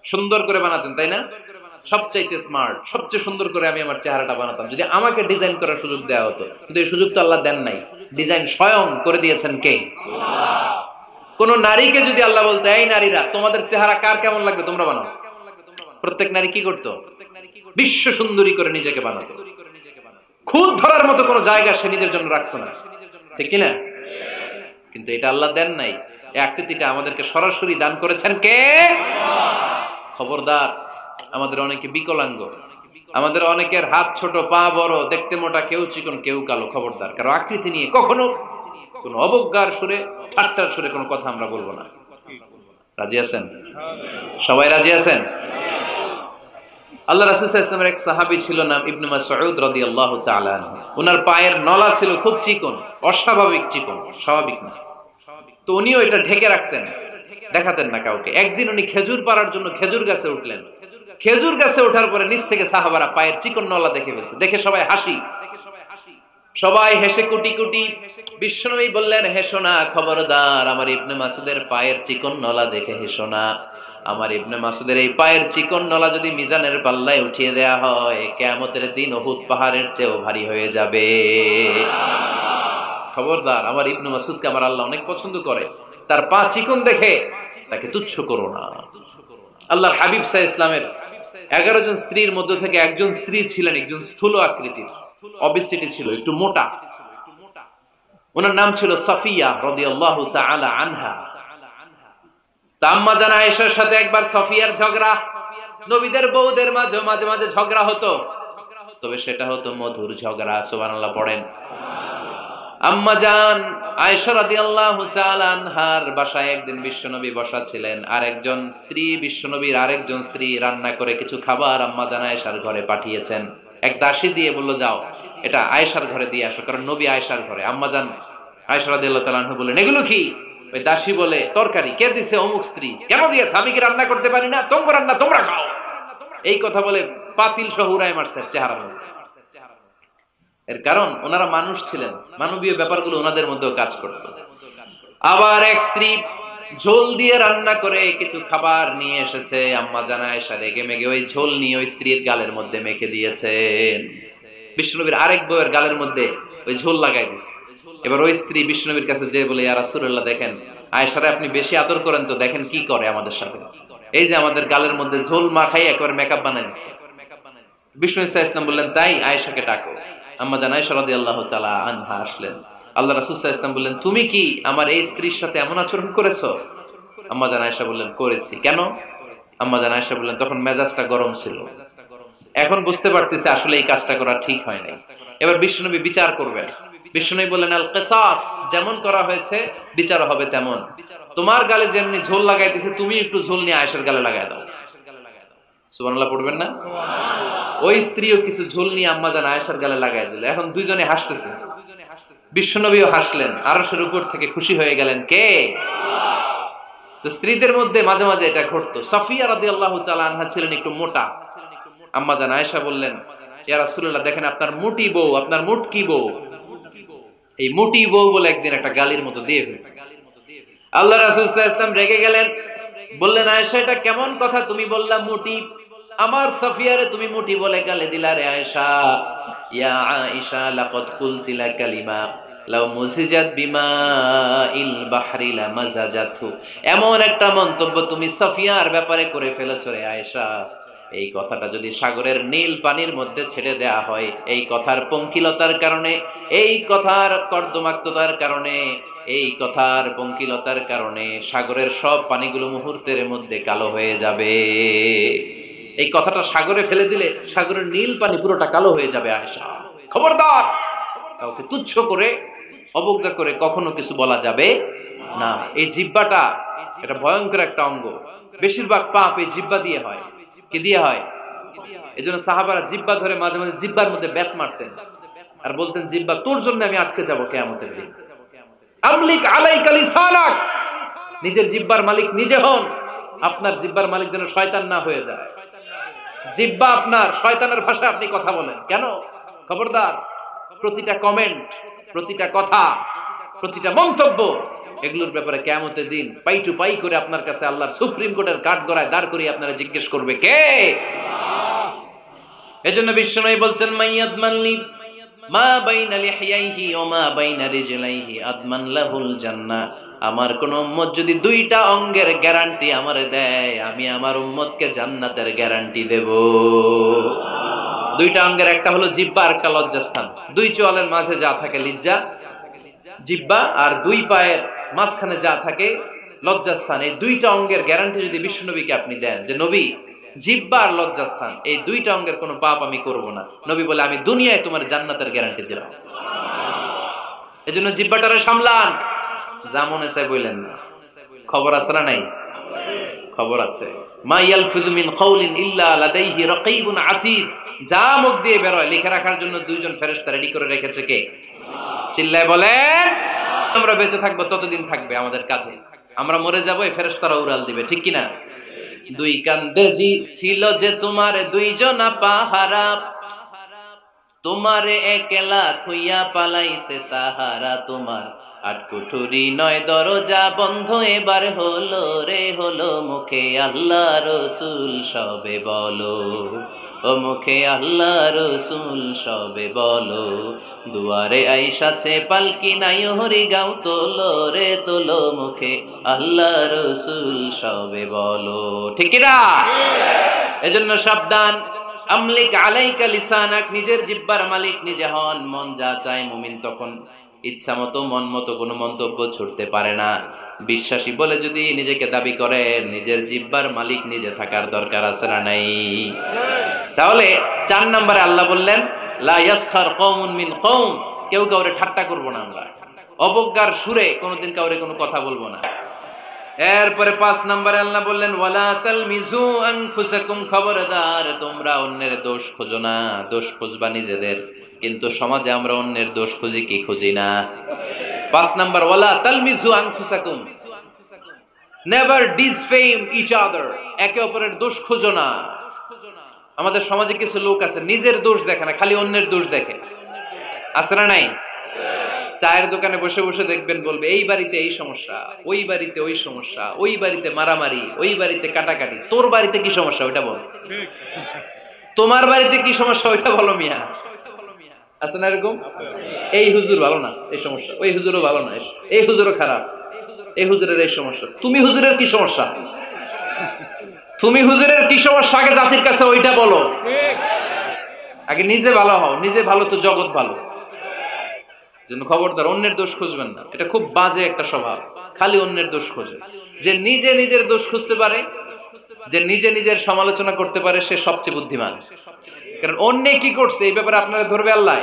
সুন্দর করে বানাতেন তাই না? সবচাইতে স্মার্ট, সবচেয়ে সুন্দর করে আমি আমার চেহারাটা বানাতাম যদি আমাকে ডিজাইন করার সুযোগ দেওয়া হতো। কিন্তু এই সুযোগ তো আল্লাহ দেন নাই। ডিজাইন স্বয়ং করে দিয়েছেন কে? কোন নারীকে যদি আল্লাহ বলতে, এই নারীরা তোমাদের চেহারা কার কেমন লাগবে তোমরা বানাও, প্রত্যেক নারী কি করতো? বিশ্ব সুন্দরী করে নিজেকে বানাতো। খুদ ধরার মতো কোন জায়গা সে নিজের জন্য রাখতো না, ঠিক কিনা? কিন্তু এটা আল্লাহ দেন নাই। এই আকৃতিটা আমাদেরকে সরাসরি দান করেছেন কে? খবরদার, আমাদের অনেকে বিকলাঙ্গ, আমাদের অনেকের হাত ছোট, পা বড়, দেখতে মোটা, কেউ চিকন, কেউ কালো। খবরদার, কারো আকৃতি নিয়ে কখনো কোন অবজ্ঞার সুরে, ঠাট্টার সুরে কোনো কথা আমরা বলবো না। রাজি আছেন? সবাই রাজি আছেন? আল্লাহ রাসূল সাল্লাল্লাহু আলাইহি ওয়াসাল্লামের এক সাহাবী ছিল, নাম ইবনে মাসউদ রাদিয়াল্লাহু তাআলা আনহু। ওনার পায়ের নলা ছিল খুব চিকন, অস্বাভাবিক চিকন, স্বাভাবিক না। তো উনিও এটা ঢেকে রাখতেন, দেখাতেন না কাউকে। একদিন উনি খেজুর পাড়ার জন্য খেজুর গাছে উঠলেন। খেজুর গাছে ওঠার পরে নিচ থেকে সাহাবারা পায়ের চিকন নলা দেখে ফেলছে। দেখে সবাই হাসি, সবাই হেসে কুটি কুটি। বিশ্বনবী বললেন, হেসো না, খবরদার, আমার ইবনে মাসউদের পায়ের চিকন নলা দেখে হেসো না। আমার ইবনে মাসউদের এই পায়ের চিকন নলা যদি মিজানের পাল্লায় উঠিয়ে দেয়া হয়, কিয়ামতের দিন উহুদ পাহাড়ের চেয়েও ভারী হয়ে যাবে। খবরদার, আমার ইবনে মাসউদকে আমার আল্লাহ অনেক পছন্দ করে, তার পা চিকন দেখে তাকে তুচ্ছ করো না। আল্লাহর হাবিব সাল্লাল্লাহু আলাইহি ইসলামের 11 জন স্ত্রীর মধ্যে থেকে একজন স্ত্রী ছিলেন একজন স্থূল আকৃতির, অবেসিটি ছিল, একটু মোটা। ওনার নাম ছিল সাফিয়া রাদিয়াল্লাহু তাআলা আনহা। আম্মা জান আয়েশার সাথে একবার সাফিয়ার ঝগড়া। নবীদের বউদের মাঝে মাঝে মাঝে ঝগড়া হতো, তবে সেটা হতো মধুর ঝগড়া। সুবহানাল্লাহ পড়েন। আম্মা জান আয়েশা রাদিয়াল্লাহু তাআলা আনহার বাসায় একদিন বিশ্বনবী বসা ছিলেন, আর একজন স্ত্রী, বিশ্বনবীর আরেকজন স্ত্রী রান্না করে কিছু খাবার আম্মা জান আয়েশার ঘরে পাঠিয়েছেন। এক দাসী দিয়ে বলল, যাও এটা আয়েশার ঘরে দিয়ে আসো, কারণ নবী আয়েশার ঘরে। আম্মা জান আয়েশা রাদিয়াল্লাহু তাআলা আনহা বললেন, এগুলো কি? ওই দাসী বলে, তরকারি। কে দিছে? অমুক স্ত্রী। কেন দিয়েছে? আমি কি রান্না করতে পারি না? তোমরা রান্না তোমরা খাও। এই কথা বলে পাতিল সহ উড়ায় মারছে চেহারা। এর কারণ ওনারা মানুষ ছিলেন, মানবীয় ব্যাপারগুলো ওনাদের মধ্যেও কাজ করত। আবার এক স্ত্রী ঝোল দিয়ে রান্না করে কিছু খাবার নিয়ে এসেছে, আম্মা জান আয়েশা রেগে মেগে ওই ঝোল নিয়ে ওই স্ত্রীর গালের মধ্যে মেখে দিয়েছেন। বিশ্বনবীর আরেক বউয়ের গালের মধ্যে ওই ঝোল লাগাই দিছে। এবার ওই স্ত্রী বিশ্বনবীর কাছে যে বলে, ইয়া রাসূলুল্লাহ, দেখেন আয়েশারে আপনি বেশি আদর করেন তো, দেখেন কি করে আমাদের সাথে। এই যে আমাদের গালের মধ্যে ঝোল মাখাই একবার মেকআপ বানাই দিচ্ছে। বিষ্ণু ইসা ইসলাম বললেন, তাই আয়েশাকে ডাকো। আম্মা জান আয়েশা রাদিয়াল্লাহু তাআলা আনহা আসলেন। আল্লাহ রাসূল সাল্লাল্লাহু আলাইহি ওয়াসাল্লাম বললেন, তুমি কি আমার এই স্ত্রীর সাথে এমন আচরণ করেছো? আম্মা জান আয়েশা বললেন, করেছি। কেন? আম্মা জান আয়েশা বললেন, তখন মেজাজটা গরম ছিল, এখন বুঝতে পারতেছি আসলে এই কাজটা করা ঠিক হয় নাই। এবার বিশ্বনবী বিচার করবেন। বিশ্বনবী বললেন, আল কিসাস, যেমন করা হয়েছে বিচার হবে তেমন। তোমার গালে যেমনি ঝোল লাগাই দিয়েছে, তুমি একটু ঝোল নিয়ে আয়েশার গালে লাগাই দাও। সুবহানাল্লাহ পড়বেন না? ওই স্ত্রীও কিছু ঝোল নিয়ে আম্মা জান আয়েশার গালে লাগাই দিল। এখন দুইজনে হাসতেছে, বিশ্বনবীও হাসলেন, আরশের উপর থেকে খুশি হয়ে গেলেন কে? তো স্ত্রীদের মধ্যে মাঝে মাঝে এটা ঘটতো। সাফিয়া রাদিয়াল্লাহু তাআলা আনহা ছিলেন একটু মোটা। আম্মা জান আয়েশা বললেন, ইয়া রাসূলুল্লাহ, দেখেন আপনার মুটি বউ, আপনার মুটকি বউ, এই মুটি বউ বলে একদিন একটা গালির মতো দিয়ে ফেলছে। আল্লাহ রাসূল সাল্লাল্লাহু আলাইহি ওয়াসাল্লাম রেগে গেলেন, বললেন, আয়েশা এটা কেমন কথা তুমি বললা মুটি? আমার সাফিয়ারে তুমি মুটি বলে গালি দিলা রে আয়েশা। ইয়া আয়েশা লাকাদ কুলতি লা কালিমা লাউ মুসিজাত বিমাইল বাহরি লামাজাজাতহু, এমন একটা মন্তব্য তুমি সাফিয়ার ব্যাপারে করে ফেলেছো রে আয়েশা, এই কথাটা যদি সাগরের নীল পানির মধ্যে ছেড়ে দেয়া হয়, এই কথার পঙ্কিলতার কারণে, এই কথার কর্দমাক্ততার কারণে, এই কথার পঙ্কিলতার কারণে সাগরের সব পানিগুলো মুহূর্তের মধ্যে কালো হয়ে যাবে। এই কথাটা সাগরে ফেলে দিলে সাগরের নীল পানি পুরোটা কালো হয়ে যাবে। আয়েশা, খবরদার, কাউকে তুচ্ছ করে অবজ্ঞা করে কখনো কিছু বলা যাবে না। এই জিহ্বাটা এটা ভয়ঙ্কর একটা অঙ্গ। বেশিরভাগ পাপ এই জিহ্বা দিয়ে হয়। কি দিয়ে হয়? এজন্য সাহাবারা জিহ্বা ধরে মাঝে মাঝে জিহ্বার মধ্যে ব্যাত মারতেন আর বলতেন, জিহ্বা তোর জন্য আমি আটকে যাব কিয়ামতের দিন। আমলিক আলাইকা লিসানাক, নিজের জিহ্বার মালিক নিজে হন। আপনার জিহ্বার মালিক যেন শয়তান না হয়ে যায়। জিহ্বা আপনার, শয়তানের ভাষায় আপনি কথা বলেন কেন? খবরদার, প্রতিটা কমেন্ট, প্রতিটা কথা, প্রতিটা মন্তব্য, এগুলোর ব্যাপারে কিয়ামতের দিন পাই টু পাই করে আপনার কাছে আল্লাহর সুপ্রিম কোর্টের কাঠগড়ায় দাঁড় করিয়ে আপনারা জিজ্ঞেস করবে কে? এজন্য বিশ্বনবী বলছেন, মাইয়াজমানলি মা বাইনা লিহইয়াইহি ওয়া মা বাইনা রিজলাইহি আদমান লাহুল জান্নাহ, আমার কোন উম্মত যদি দুইটা অঙ্গের গ্যারান্টি আমারে দেয়, আমি আমার উম্মতকে জান্নাতের গ্যারান্টি দেব। দুইটা অঙ্গের, একটা হলো জিহ্বা আর একটা লজ্জাস্থান। দুই চোয়ালের মাঝে যা থাকে লিজ্জা, জিহ্বা, আর দুই পায়ের মাঝখানে যা থাকে লজ্জাস্থান। এই দুইটা অঙ্গের গ্যারান্টি যদি বিশ্বনবীকে আপনি দেন যে নবী, জিহ্বা আর লজ্জাস্থান এই দুইটা অঙ্গের কোনো পাপ আমি করব না, নবী বলে আমি দুনিয়ায় তোমার জান্নাতের গ্যারান্টি দিলাম। এজন্য জিহ্বাটারে সামলান, যা মনে চাই বললেন না। খবর আছে না নাই? খবর আছে। মা ইয়ালফিযু মিন কাউলিন ইল্লা লাদাইহি রাকীবুন আতীদ, যা মুখ দিয়ে বের হয় লিখে রাখার জন্য দুইজন ফেরেশতা রেডি করে রেখেছে কে? চিল্লায় বলেন। আমরা বেঁচে থাকবো ততদিন থাকবে আমাদের কাঁধে, আমরা মরে যাবো এই ফেরেশতারা উড়াল দিবে, ঠিক কি না? দুই কান্দে জি ছিল যে তোমার দুইজনা পাহারা, তোমারে একলা থইয়া পালাইছে তাহারা, তোমার আটকুঠুরি নয় দরজা বন্ধ এবার হলো রে হলো, মুখে আল্লাহ রসুল সবে বলো, ও মুখে আল্লাহ রসুল সবে বলো, দুয়ারে আইসাছে পালকি নাই হরি গাও তোলো রে তোলো, মুখে আল্লাহ রসুল সবে বলো। ঠিক না? এজন্য সাবধান, আমলিক আলাইকা লিসানাক, নিজের জিহ্বার মালিক নিজে হন। মন যা চায় মুমিন তখন ইচ্ছা মতো মন মতো কোনো মন্তব্য ছুটতে পারে না। বিশ্বাসী বলে যদি নিজেকে দাবি করে, নিজের জিহ্বার মালিক নিজে থাকার দরকার আছে না নাই? তাহলে 4 নম্বরে আল্লাহ বললেন লা ইয়াসখার কওমুন মিন কওম, কেউ কাউরে ঠাট্টা করব না, আমরা অবজ্ঞার সুরে কোনোদিন কাউরে কোনো কথা বলবো না। এরপরে 5 নম্বরে আল্লাহ বললেন ওয়ালা তালমিজু আনফুসাকুম, খবরদার তোমরা অন্যের দোষ খোঁজো না, দোষ খুঁজবা নিজেদের। কিন্তু সমাজে আমরা অন্যের দোষ খুঁজি কি খুঁজি না? 5 নাম্বার ওয়ালা তালমিজু আনফুসাকুম, নেভার ডিসফেম ইচ আদার, একে অপরের দোষ খোঁজো না। আমাদের সমাজে কিছু লোক আছে নিজের দোষ দেখে না, খালি অন্যের দোষ দেখে, আছে না নাই? চায়ের দোকানে বসে বসে দেখবেন বলবে এই বাড়িতে এই সমস্যা, ওই বাড়িতে ওই সমস্যা, ওই বাড়িতে মারামারি, ওই বাড়িতে কাটাকাটি, তোর বাড়িতে কি সমস্যা ওইটা বল, তোমার বাড়িতে কি সমস্যা ওইটা বলো মিয়া। আছে না এরকম? এই হুজুর ভালো না, এই সমস্যা, ওই হুজুরও ভালো না, এই হুজুরও খারাপ, এই হুজুরের এই সমস্যা। তুমি হুজুরের কি সমস্যা? তুমি হুজুরের কি সমস্যা আগে জাতির কাছে ওইটা বলো। আগে নিজে ভালো হও, নিজে ভালো তো জগৎ ভালো। জন্য খবরদার অন্যের দোষ খুঁজবেন না, এটা খুব বাজে একটা স্বভাব, খালি অন্যের দোষ খোঁজে। যে নিজে নিজের দোষ খুঁজতে পারে, যে নিজে নিজের সমালোচনা করতে পারে, সে সবচেয়ে বুদ্ধিমান। কারণ অন্যে কি করছে এই ব্যাপারে আপনারা ধরবে আল্লাহ।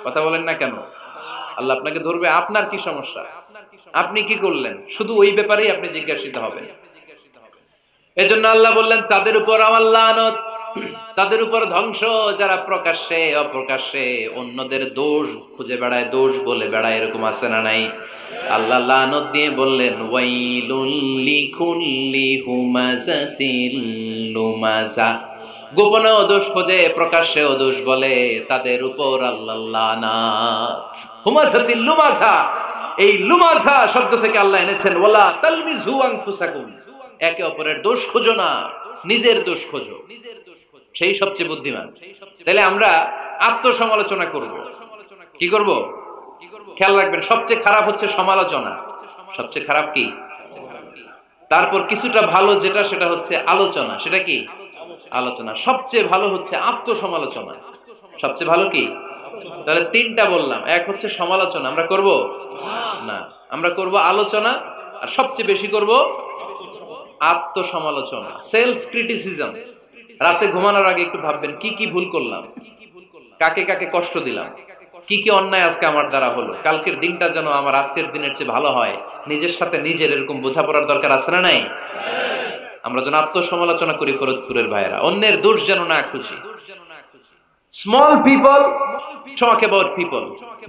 কথা বলেন না কেন? আল্লাহ আপনাকে ধরবে আপনার কি সমস্যা, আপনি কি করলেন, শুধু ওই ব্যাপারেই আপনি জিজ্ঞাসিত হবেন। এজন্য আল্লাহ বললেন তাদের উপর আমার লানত, তাদের উপর ধ্বংস, যারা প্রকাশ্যে অপ্রকাশ্যে অন্যদের দোষ খুঁজে বেড়ায়, দোষ বলে বেড়ায়, এরকম আছে না নাই? আল্লাহ লানত দিয়ে বললেন ওয়াইলুল লিকুল্লি হুমাযাতিল লুমাযা, গোপনেও দোষ খোঁজে প্রকাশ্যেও দোষ বলে, তাদের উপর আল্লাহ লানাত। হুমাযাতিল লুমাযা, এই লুমাযা শব্দ থেকে আল্লাহ এনেছেন ওয়ালা তালমিজু আনফুসাকুম, একে অপরের দোষ খোঁজো না, নিজের দোষ খোঁজো, সেই সবচেয়ে বুদ্ধিমান। তাহলে আমরা আত্মসমালোচনা করব, কি করব? খেয়াল রাখবেন, সবচেয়ে খারাপ হচ্ছে সমালোচনা। সবচেয়ে খারাপ কি? তারপর কিছুটা ভালো যেটা, সেটা হচ্ছে আলোচনা। সেটা কি? আলোচনা। সবচেয়ে ভালো হচ্ছে আত্মসমালোচনা। সবচেয়ে ভালো কি? তাহলে 3টা বললাম। এক হচ্ছে সমালোচনা, আমরা করব না, আমরা করব আলোচনা, আর সবচেয়ে বেশি করব আত্মসমালোচনা, সেলফ ক্রিটিসিজম। রাতে ঘুমানোর আগে একটু ভাববেন কি কি ভুল করলাম, কাকে কাকে কষ্ট দিলাম, কি কি অন্যায় আজকে আমার দ্বারা হলো, কালকের দিনটা যেন আমার আজকের দিনের চেয়ে ভালো হয়। নিজের সাথে নিজের এরকম বোঝাপড়ার দরকার আছে না নাই? আমরা যেন আত্মসমালোচনা করি ফরিদপুরের ভাইয়েরা, অন্যের দোষ যেন না খুঁজি। Small people talk about people,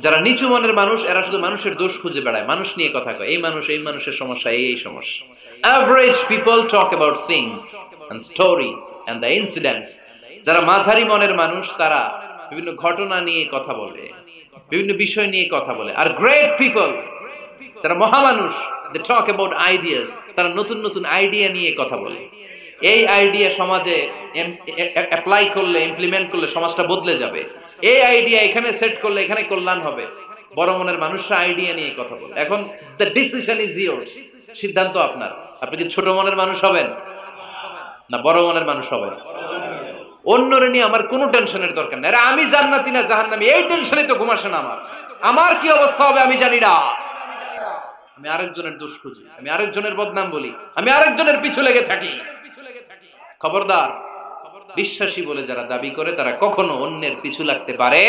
যারা নিচু মনের মানুষ এরা শুধু মানুষের দোষ খুঁজে বেড়ায়, মানুষ নিয়ে কথা কয়, এই মানুষ, এই মানুষের সমস্যা, এই সমস্যা। Average people talk about things and story and the incidents. যারা মাঝারি মনের মানুষ তারা বিভিন্ন ঘটনা নিয়ে কথা বলে, বিভিন্ন বিষয় নিয়ে কথা বলে। আর গ্রেট পিপল, যারা মহামানুষ, they talk about ideas, তারা নতুন নতুন আইডিয়া নিয়ে কথা বলে। এই আইডিয়া সমাজে অ্যাপ্লাই করলে, ইমপ্লিমেন্ট করলে সমাজটা বদলে যাবে। এই আইডিয়া এখানে সেট করলে এখানে কল্যাণ হবে। বড় মনের মানুষরা আইডিয়া নিয়ে কথা বলে। এখন দ্য ডিসিশন ইজ ইয়ার্স, সিদ্ধান্ত আপনার। আপনি কি ছোট মনের মানুষ হবেন না বড় মনের মানুষ হবেন? অন্যরে নিয়ে আমার কোনো টেনশনের দরকার নেই। আমি জান্নাতি না জাহান্নামী, এই টেনশনে তো ঘুম আসে না আমার। আমার কি অবস্থা হবে আমি জানি না। আমি আরেকজনের দোষ খুঁজি, আমি আরেকজনের বদনাম বলি, আমি আরেকজনের পিছু লেগে থাকি। খবরদার, বিশ্বাসী বলে যারা দাবি করে তারা কখনো অন্যের পিছু লাগতে পারে।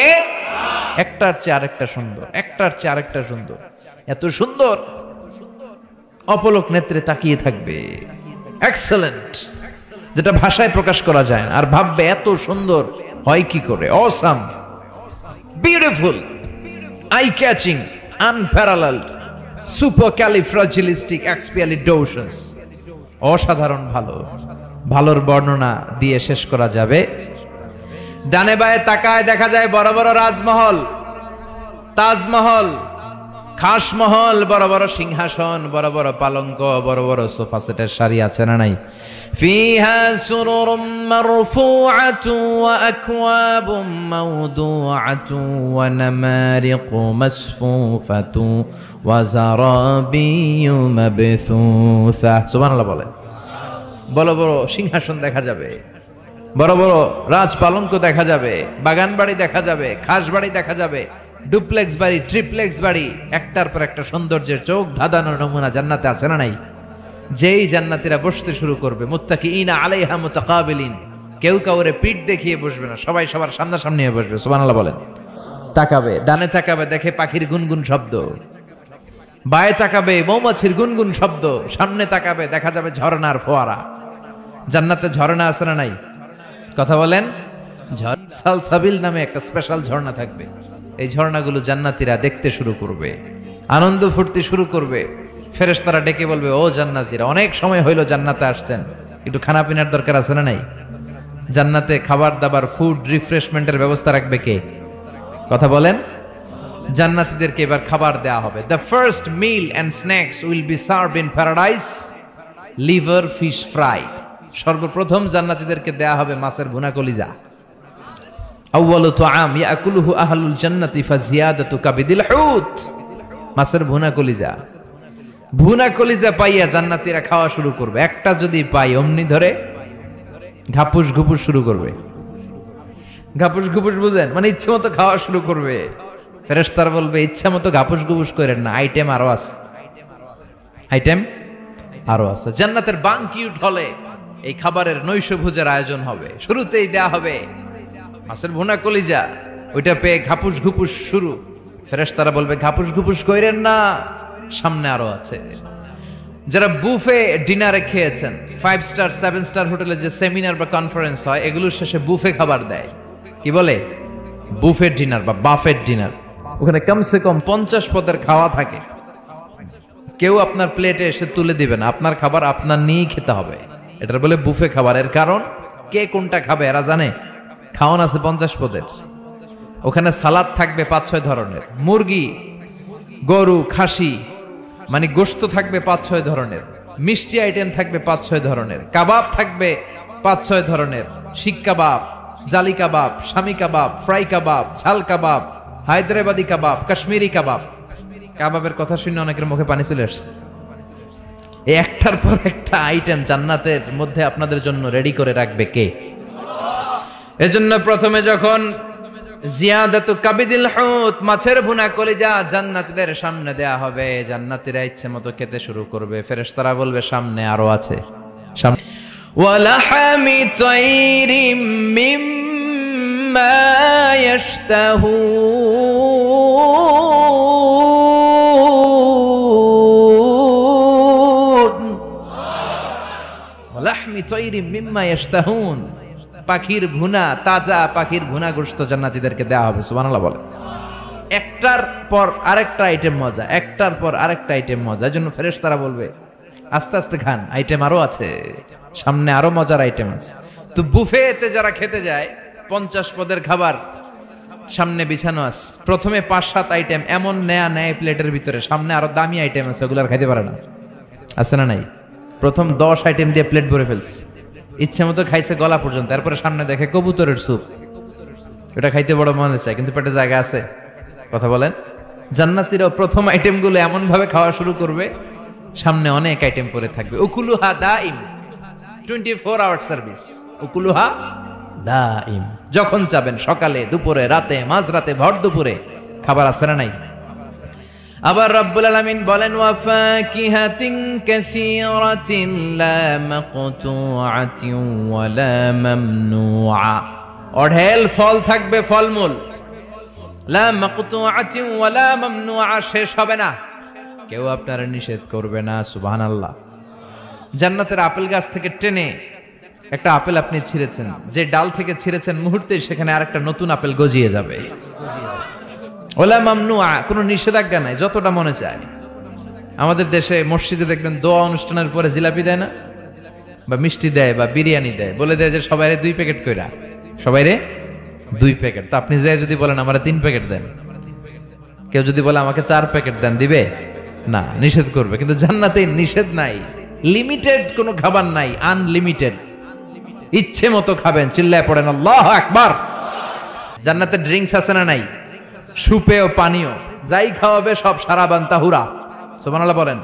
একটার চেয়ে আরেকটা সুন্দর, একটার চেয়ে আরেকটা সুন্দর, এত সুন্দর অপলক নেত্রে তাকিয়ে থাকবে। এক্সেলেন্ট, যেটা ভাষায় প্রকাশ করা যায় না। আর ভাববে এত সুন্দর হয় কি করে। Awesome, beautiful, eye catching, unparalleled, supercalifragilistic expialidocious. অসাধারণ ভালো, ভালোর বর্ণনা দিয়ে শেষ করা যাবে ডানে বায়ে তাকায় দেখা যায় বড় বড় রাজমহল, তাজমহল, খাসমহল, বড় বড় সিংহাসন, বড় বড় পালঙ্ক, বড় বড় সোফা সেটের সারি আছে না নাই? ফিহা সুরুরুম মারফুআতু ওয়া আকওয়াবুম মাওদুআতু ওয়া নামারিকু মাসফুফাতু ওয়া যারাবিয়্যু মাবথুসা। সুবহানাল্লাহ বলেন। বড় বড় সিংহাসন দেখা যাবে, বড় বড় রাজ পালঙ্ক দেখা যাবে, বাগান বাড়ি দেখা যাবে, খাস বাড়ি দেখা যাবে, ডুপ্লেক্স বাড়ি, ট্রিপ্লেক্স বাড়ি, একটার পর একটা সৌন্দর্যের চোখ ধাঁধানো নমুনা জান্নাতে আছে না নাই? যেই জান্নাতীরা বসতে শুরু করবে, মুত্তাকিইনা আলাইহা মুতাকাবিলিন, কেউ কাউরে পিঠ দেখিয়ে বসবে না, সবাই সবার সামনাসামনি হয়ে বসবে। সুবহানাল্লাহ বলেন। তাকাবে, ডানে তাকাবে দেখে পাখির গুনগুন শব্দ, বায়ে তাকাবে মৌমাছির গুনগুন শব্দ, সামনে তাকাবে দেখা যাবে ঝর্ণার ফোয়ারা। জান্নাতে ঝর্ণা আছে না নাই? কথা বলেন। সালসাবিল নামে একটা স্পেশাল ঝর্ণা থাকবে। এই ঝর্ণাগুলো জান্নাতীরা দেখতে শুরু করবে, আনন্দ ফুর্তি শুরু করবে। ফেরেশতারা ডেকে বলবে, ও জান্নাতীরা, অনেক সময় হইলো জান্নাতে আসছেন, একটু খানা পিনার দরকার আছে না নাই? জান্নাতে খাবার দাবার, ফুড রিফ্রেশমেন্টের ব্যবস্থা রাখবে কে? কথা বলেন। জান্নাতীদেরকে এবার খাবার দেয়া হবে। The first meal and snacks will be served in paradise liver fish fry. সর্বপ্রথম জান্নাতীদেরকে দেয়া হবে মাছের ভুনা কলিজা। আউয়ালু তুআম ইয়াকুলুহু আহলুল জান্নাতি ফাজিয়াদাতু কাবিদিল হুত। মাছের ভুনা কলিজা, ভুনা কলিজা পাইয়া জান্নাতীরা খাওয়া শুরু করবে। একটা যদি পাই অমনি ধরে ঘাপুস ঘুপুস শুরু করবে। ঘাপুস ঘুপুস বুঝেন? মানে ইচ্ছে মতো খাওয়া শুরু করবে। ফেরেশতারা বলবে, ইচ্ছা মতো ঘাপুস ঘুপুস করেন না, আইটেম আরো আছে, আইটেম আরো আছে। জান্নাতের বানকিউট হলে এই খাবারের নৈশভোজের আয়োজন হবে। শুরুতেই দেয়া হবে মাছের ভুনা কলিজা, ওইটা পেয়ে ঘাপুস ঘুপুস শুরু। ফেরেশতারা বলবে, ঘাপুস ঘুপুস কইরেন না, সামনে আরো আছে। যারা বুফে ডিনারে খেয়েছেন, 5 স্টার 7 স্টার হোটেলে যে সেমিনার বা কনফারেন্স হয়, এগুলোর শেষে বুফে খাবার দেয়। কি বলে? বুফেট ডিনার বা বাফেট ডিনার। ওখানে কমসে কম 50 পদের খাওয়া থাকে। কেউ আপনার প্লেটে এসে তুলে দিবে না, আপনার খাবার আপনার নিয়েই খেতে হবে। এটার বলে বুফে খাবার। এর কারণ, কে কোনটা খাবে এরা জানে। খাওয়ান আছে 50 পদের। ওখানে সালাদ থাকবে 5-6 ধরনের, মুরগি, গরু, খাসি, মানে গোশত থাকবে 5-6 ধরনের, মিষ্টি আইটেম থাকবে 5-6 ধরনের, কাবাব থাকবে 5-6 ধরনের, শিক কাবাব, জালি কাবাব, শামি কাবাব, ফ্রাই কাবাব, ঝাল কাবাব, হায়দ্রাবাদি কাবাব, কাশ্মীরি কাবাব। কাবাবের কথা শুনে অনেকের মুখে পানি চলে আসছে। এই একটার পর একটা আইটেম জান্নাতের মধ্যে আপনাদের জন্য রেডি করে রাখবে কে? এজন্য প্রথমে যখন জিয়াদাতু কাবিদিল হুত, মাছের ভুনা কলিজা জান্নাতীদের সামনে দেয়া হবে, জান্নাতীরা ইচ্ছে মতো খেতে শুরু করবে। ফেরেশতারা বলবে, সামনে আরো আছে, সামনে। ওয়ালাহামি তাইরিম মিম্মা ইয়াশতাহুন, ওয়ালাহমি তাইরিম মিম্মা ইয়াশতাহুন। পাখির ভুনা, তাজা পাখির ভুনা গোশত জান্নাতীদেরকে দেওয়া হবে। সুবহানাল্লাহ বলে। একটার পর আরেকটা আইটেম মজা, একটার পর আরেকটা আইটেম মজা। এজন্য ফেরেশতারা বলবে, আস্তে আস্তে খান, আইটেম আরো আছে, সামনে আরো মজার আইটেম আছে। তো বুফেতে যারা খেতে যায়, 50 পদের খাবার সামনে বিছানো আছে। প্রথমে 5-7 আইটেম এমন নেয়া নেয় প্লেটের ভিতরে, সামনে আরো দামি আইটেম আছে, ওগুলো আর খাইতে পারে না। আছে না নাই? প্রথম 10 আইটেম দিয়ে প্লেট ভরে ফেলছে, ইচ্ছে মতো খাইছে গলা পর্যন্ত। তারপরে সামনে দেখে কবুতরের স্যুপ, ওটা খাইতে বড় মনে চায়, কিন্তু পেটে জায়গা আছে। কথা বলেন। জান্নাতীরাও প্রথম আইটেম গুলো এমন ভাবে খাওয়া শুরু করবে, সামনে অনেক আইটেম পরে থাকবে। উকুলুহা দাইম, 24 আওয়ার সার্ভিস। উকুলুহা দাইম, যখন চাবেন, সকালে, দুপুরে, রাতে, মাঝরাতে, ভর দুপুরে খাবার আছে না নাই? আবার রব্বুল আলামিন বলেন, ওয়া ফাকিহাতিন কাসীরাতিন লা মাকতুআতিন ওয়া লা মামনুআ। অঢেল ফল থাকবে, ফলমূল। লা মাকতুআতিন ওয়া লা মামনুআ, শেষ হবে না, কেউ আপনারা নিষেধ করবে না। সুবহানাল্লাহ। জান্নাতের আপেল গাছ থেকে টেনে একটা আপেল আপনি ছিঁড়েছেন, যে ডাল থেকে ছিঁড়েছেন মুহূর্তেই সেখানে আরেকটা নতুন আপেল গজিয়ে যাবে। ওলা মামনুআ, কোনো নিষেধাজ্ঞা নাই, যতটা মনে চায়। আমাদের দেশে মসজিদে দেখবেন দোয়া অনুষ্ঠানের পরে জিলাপি দেয় না, বা মিষ্টি দেয়, বা বিরিয়ানি দেয়, বলে দেয় যে সবাইরে 2 প্যাকেট কইরা, সবাইরে 2 প্যাকেট। তো আপনি যে যদি বলেন আমারে 3 প্যাকেট দেন, কেউ যদি বলে আমাকে 4 প্যাকেট দেন, দিবে না, নিষেধ করবে। কিন্তু জান্নাতে নিষেধ নাই, লিমিটেড কোনো খাবার নাই, আনলিমিটেড, ইচ্ছে মতো খাবেন। চিল্লায় পড়েন আল্লাহু আকবার। জান্নাতে ড্রিঙ্কস আছে না নাই? সুপেয় পানীয় যাই খাওয়াবে সব সারাবান তাহুরা। সুবহানাল্লাহ বলেন।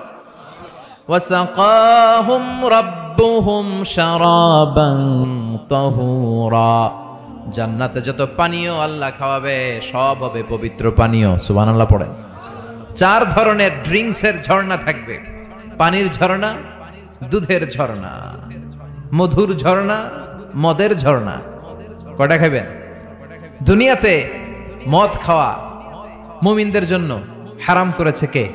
ওয়াসাকাহুম রাব্বুহুম শারাবান তাহুরা। জান্নাতে যত পানীয় আল্লাহ খাওয়াবে সব হবে পবিত্র পানীয়। সুবহানাল্লাহ পড়েন। 4 ধরনের ড্রিঙ্কসের ঝর্ণা থাকবে। পানির ঝর্ণা, দুধের ঝর্ণা, মধুর ঝর্ণা, মদের ঝর্ণা। কয়টা খাবেন? দুনিয়াতে মদ খাওয়া মুমিনদের জন্য হারাম করেছে কে?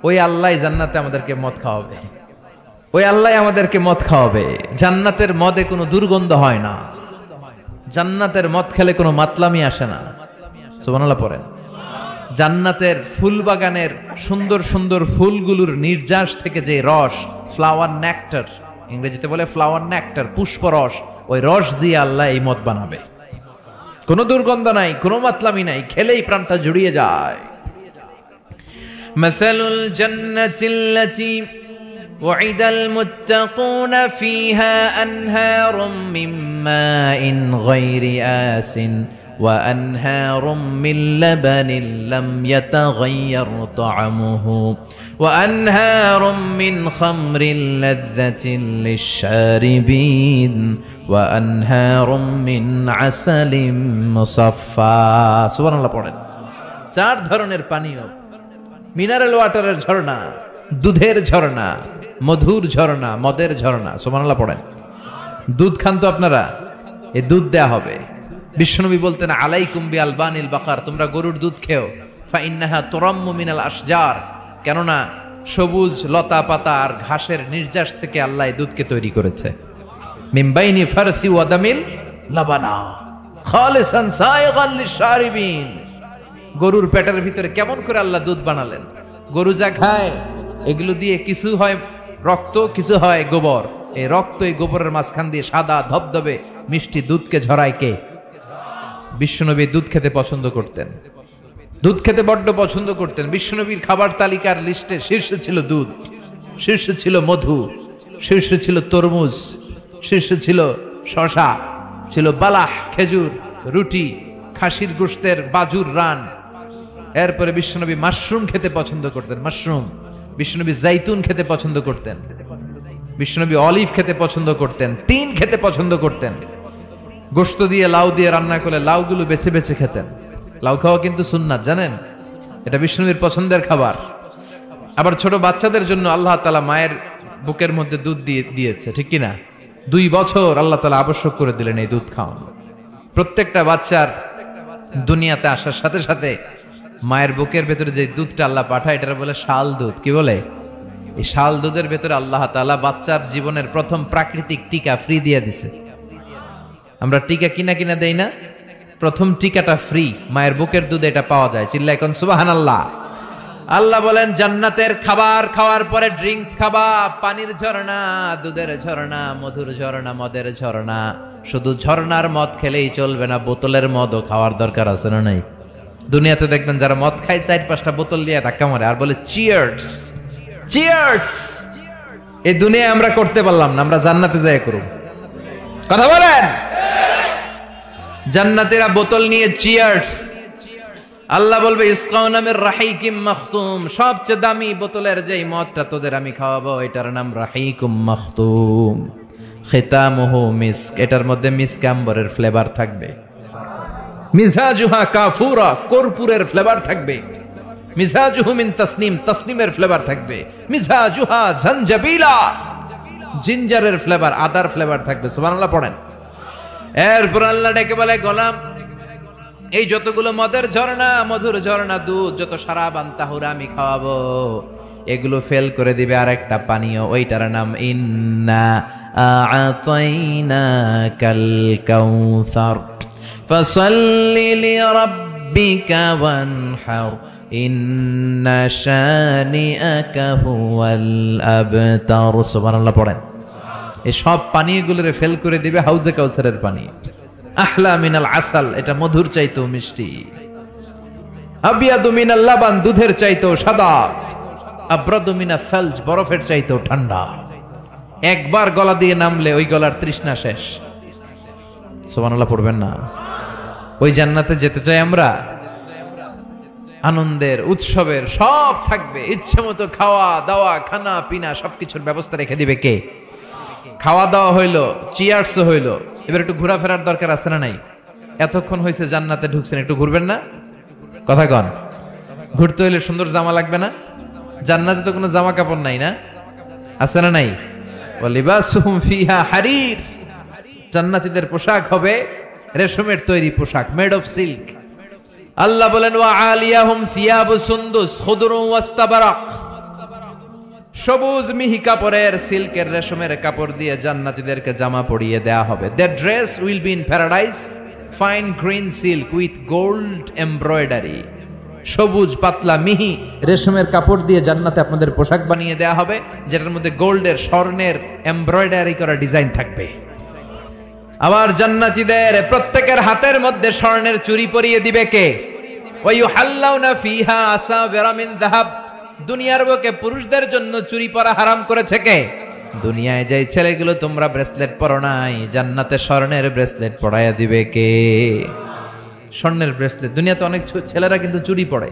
ওই আল্লাহ জান্নাতে আমাদেরকে মদ খাওয়াবে। ওই আল্লাহ আমাদেরকে মদ খাওয়াবে। জান্নাতের মদে কোনো দুর্গন্ধ হয় না। জান্নাতের মদ খেলে কোনো মাতলামি আসে না। সুবহানাল্লাহ পড়েন। জান্নাতের ফুল বাগানের সুন্দর সুন্দর ফুলগুলোর নির্যাস থেকে যে রস, ফ্লাওয়ার নেক্টার, ইংরেজিতে বলে ফ্লাওয়ার নেক্টার, পুষ্পরস, ওই রস দিয়ে আল্লাহ এই মদ বানাবে। কোনো দুর্গন্ধ নাই, কোনো মাতলামি নাই, খেলেই প্রাণটা জুড়িয়ে যায়। মাসালুল জান্নাতিল্লাতী ওয়াইদাল মুত্তাকুনা ফিহা আনহারুম মিন মাইন গায়রি আসিন ওয়া আনহারুম মিন লাবানিন লাম ইয়াতাগায়্যার তা'আমুহু ওয়া আনহারুম মিন খামরিন লাযযাতিন লিশ-শারিবিন ওয়া আনহারুম মিন আসালিম মুসাফফা। সুবহানাল্লাহ পড়েন। 4 ধরনের পানীয়, মিনারেল ওয়াটারের ঝর্ণা, দুধের ঝর্ণা, মধুর ঝর্ণা, মদের ঝর্ণা। সুবহানাল্লাহ পড়েন। দুধ খান তো আপনারা, এই দুধ দেয়া হবে। বিশ্বনবী বলতেন আলাইকুম বি আলবানিল বাকার, তোমরা গরুর দুধ খেও। ফা ইন্নাহা তুরাম্মু মিনাল আশজার, কেননা সবুজ লতা পাতা আর ঘাসের নির্যাস থেকে আল্লাহ এই দুধকে তৈরি করেছে। মিন বাইনি ফারসি ওয়া দামিল লাবানা খালিসান সাইগান লিশ-শারিবিন। গরুর পেটের ভিতরে কেমন করে আল্লাহ দুধ বানালেন? গরু যা খায় এগুলো দিয়ে কিছু হয় রক্ত, কিছু হয় গোবর। এই রক্ত এই গোবরের মাঝখান দিয়ে সাদা ধবধবে মিষ্টি দুধকে ঝরায় কে? বিশ্বনবী দুধ খেতে পছন্দ করতেন। দুধ খেতে বড্ড পছন্দ করতেন। বিশ্বনবীর খাবার তালিকার লিস্টে শীর্ষে ছিল দুধ, শীর্ষে ছিল মধু, শীর্ষে ছিল তরমুজ, শীর্ষে ছিল শশা, ছিল বালাহ খেজুর, রুটি, খাসির গোশতের বাজুর রান। এরপরে বিশ্বনবী মাশরুম খেতে পছন্দ করতেন, মাশরুম। বিশ্বনবী জাইতুন খেতে পছন্দ করতেন। বিশ্বনবী অলিভ খেতে পছন্দ করতেন, তিন খেতে পছন্দ করতেন। গোশত দিয়ে লাউ দিয়ে রান্না করলে লাউগুলো বেছে বেছে খেতেন। লাউ খাওয়া কিন্তু সুন্নাত, জানেন? এটা বিশ্বনবীর পছন্দের খাবার। আবার ছোট বাচ্চাদের জন্য আল্লাহ তাআলা মায়ের বুকের মধ্যে দুধ দিয়েছে, ঠিক কিনা? 2 বছর আল্লাহ তাআলা আবশ্যক করে দিলেন এই দুধ খাওয়ানো। প্রত্যেকটা বাচ্চার দুনিয়াতে আসার সাথে সাথে মায়ের বুকের ভেতরে যে দুধটা আল্লাহ পাঠায় এটা বলে শাল দুধ। কি বলে? এই শাল দুধের ভেতরে আল্লাহ তাআলা বাচ্চার জীবনের প্রথম প্রাকৃতিক টিকা ফ্রি দিয়ে দিছে। আমরা টিকা কিনা কিনা দেই না, প্রথম টিকাটা ফ্রি। মায়ের বুকের দুধে এটা পাওয়া যায়। চিল্লায় এখন সুবহানাল্লাহ। আল্লাহ বলেন জান্নাতের খাবার খাওয়ার পরে ড্রিঙ্কস খাবা, পানির ঝর্ণা, দুধের ঝর্ণা, মধুর ঝর্ণা, মদের ঝর্ণা। শুধু ঝর্ণার মদ খেলেই চলবে না, বোতলের মদও খাওয়ার দরকার আছে না নাই? দুনিয়াতে দেখবেন যারা মদ খায় 4-5টা বোতল দিয়ে ধাক্কা মারে আর বলে চিয়ার্স, চিয়ার্স। এই দুনিয়ায় আমরা করতে পারলাম না, আমরা জান্নাতে যাই করব। কথা বলেন। জান্নাতীরা বোতল নিয়ে চিয়ার্স। আল্লাহ বলবে ইসকাউনা মির রাহিকিম মাখতুম, সবচেয়ে দামি বোতলের যেই মদটা তোদের আমি খাওয়াবো এটার নাম রাহিকুম মাখতুম, খিতামুহু মিস্ক। এটার মধ্যে মিস্ক আম্বরের ফ্লেভার থাকবে। মিজাজুহা কাফুরা, কর্পূরের ফ্লেভার থাকবে। মিজাজুহু মিন তাসনিম, তাসনিমের ফ্লেভার থাকবে। মিজাজুহা জানজাবিলা, জিঞ্জারের ফ্লেভার, আদার ফ্লেভার থাকবে। সুবহানাল্লাহ পড়েন। এরপর আল্লাহ ডেকে বলে গোলাম, এই যতগুলো মদের ঝর্ণা, মধুর ঝর্ণা, দুধ, যত সারাবান তাহুরা আমি খাওয়াবো, এগুলো ফেল করে দিবে আরেকটা পানীয়, ওইটার নাম ইন্না আ'তাইনাকাল কাউসার ফাসাল্লি লিরাব্বিকা ওয়ানহার ইন্না শানিআকা হুয়াল আবতার। সুবহানাল্লাহ পড়েন। এই সব পানীয়গুলোরে ফেল করে দিবে হাউজে কাউসারের পানি। আহলা মিনাল আসাল, এটা মধুর চাইতেও মিষ্টি। আবিয়াদু মিনাল লাবান, দুধের চাইতেও সাদা। আব্রাদু মিনাস সালজ, বরফের চাইতেও ঠান্ডা। একবার গলা দিয়ে নামলে ওই গলার তৃষ্ণা শেষ। সুবহানাল্লাহ পড়বেন না? ওই জান্নাতে যেতে চাই আমরা। আনন্দের, উৎসবের সব থাকবে, ইচ্ছে মতো খাওয়া দাওয়া, খানা পিনা সবকিছুর ব্যবস্থা রেখে দিবে কে? খাওয়া দাওয়া হইলো, চিয়ার্স হইলো, এবার একটু ঘোরাফেরার দরকার আছে না নাই? এতক্ষণ হয়েছে জান্নাতে ঢুকছেন, একটু ঘুরবেন না? কথা কন। ঘুরতে হইলে সুন্দর জামা লাগবে না? জান্নাতে তো কোনো জামা কাপড় নাই, না আছে না নাই? ওয়ালিবাসুহুম ফিহা হারির, জান্নাতীদের পোশাক হবে রেশমের তৈরি পোশাক, মেড অফ সিল্ক। আল্লাহ বলেন ওয়া আলিয়াহুম সিয়াবু সুন্দুস খুদরুন ওয়াস্তাবারাক, সবুজ মিহি কাপড়ের, সিল্কের, রেশমের কাপড় দিয়ে জান্নাতীদেরকে জামা পরিয়ে দেয়া হবে। Their dress will be in paradise, fine green silk with gold embroidery. সবুজ পাতলা মিহি রেশমের কাপড় দিয়ে জান্নাতে আপনাদের পোশাক বানিয়ে দেয়া হবে, যেটার মধ্যে গোল্ডের, স্বর্ণের এমব্রয়ডারি করা ডিজাইন থাকবে। আবার জান্নাতীদের প্রত্যেকের হাতের মধ্যে স্বর্ণের চুড়ি পরিয়ে দিবে কে? ওয়া ইউহাল্লাউনা ফিহা আসাবিরা মিন যাহাব, দুনিয়ার বুকে পুরুষদের জন্য চুরি পরা হারাম করেছে কে? দুনিয়ায় যাই ছেলেগুলো তোমরা ব্রেসলেট পরো নাই, জান্নাতে স্বর্ণের ব্রেসলেট পরাইয়া দিবে কে? স্বর্ণের ব্রেসলেট। দুনিয়াতে অনেক ছেলেরা কিন্তু চুরি পরে।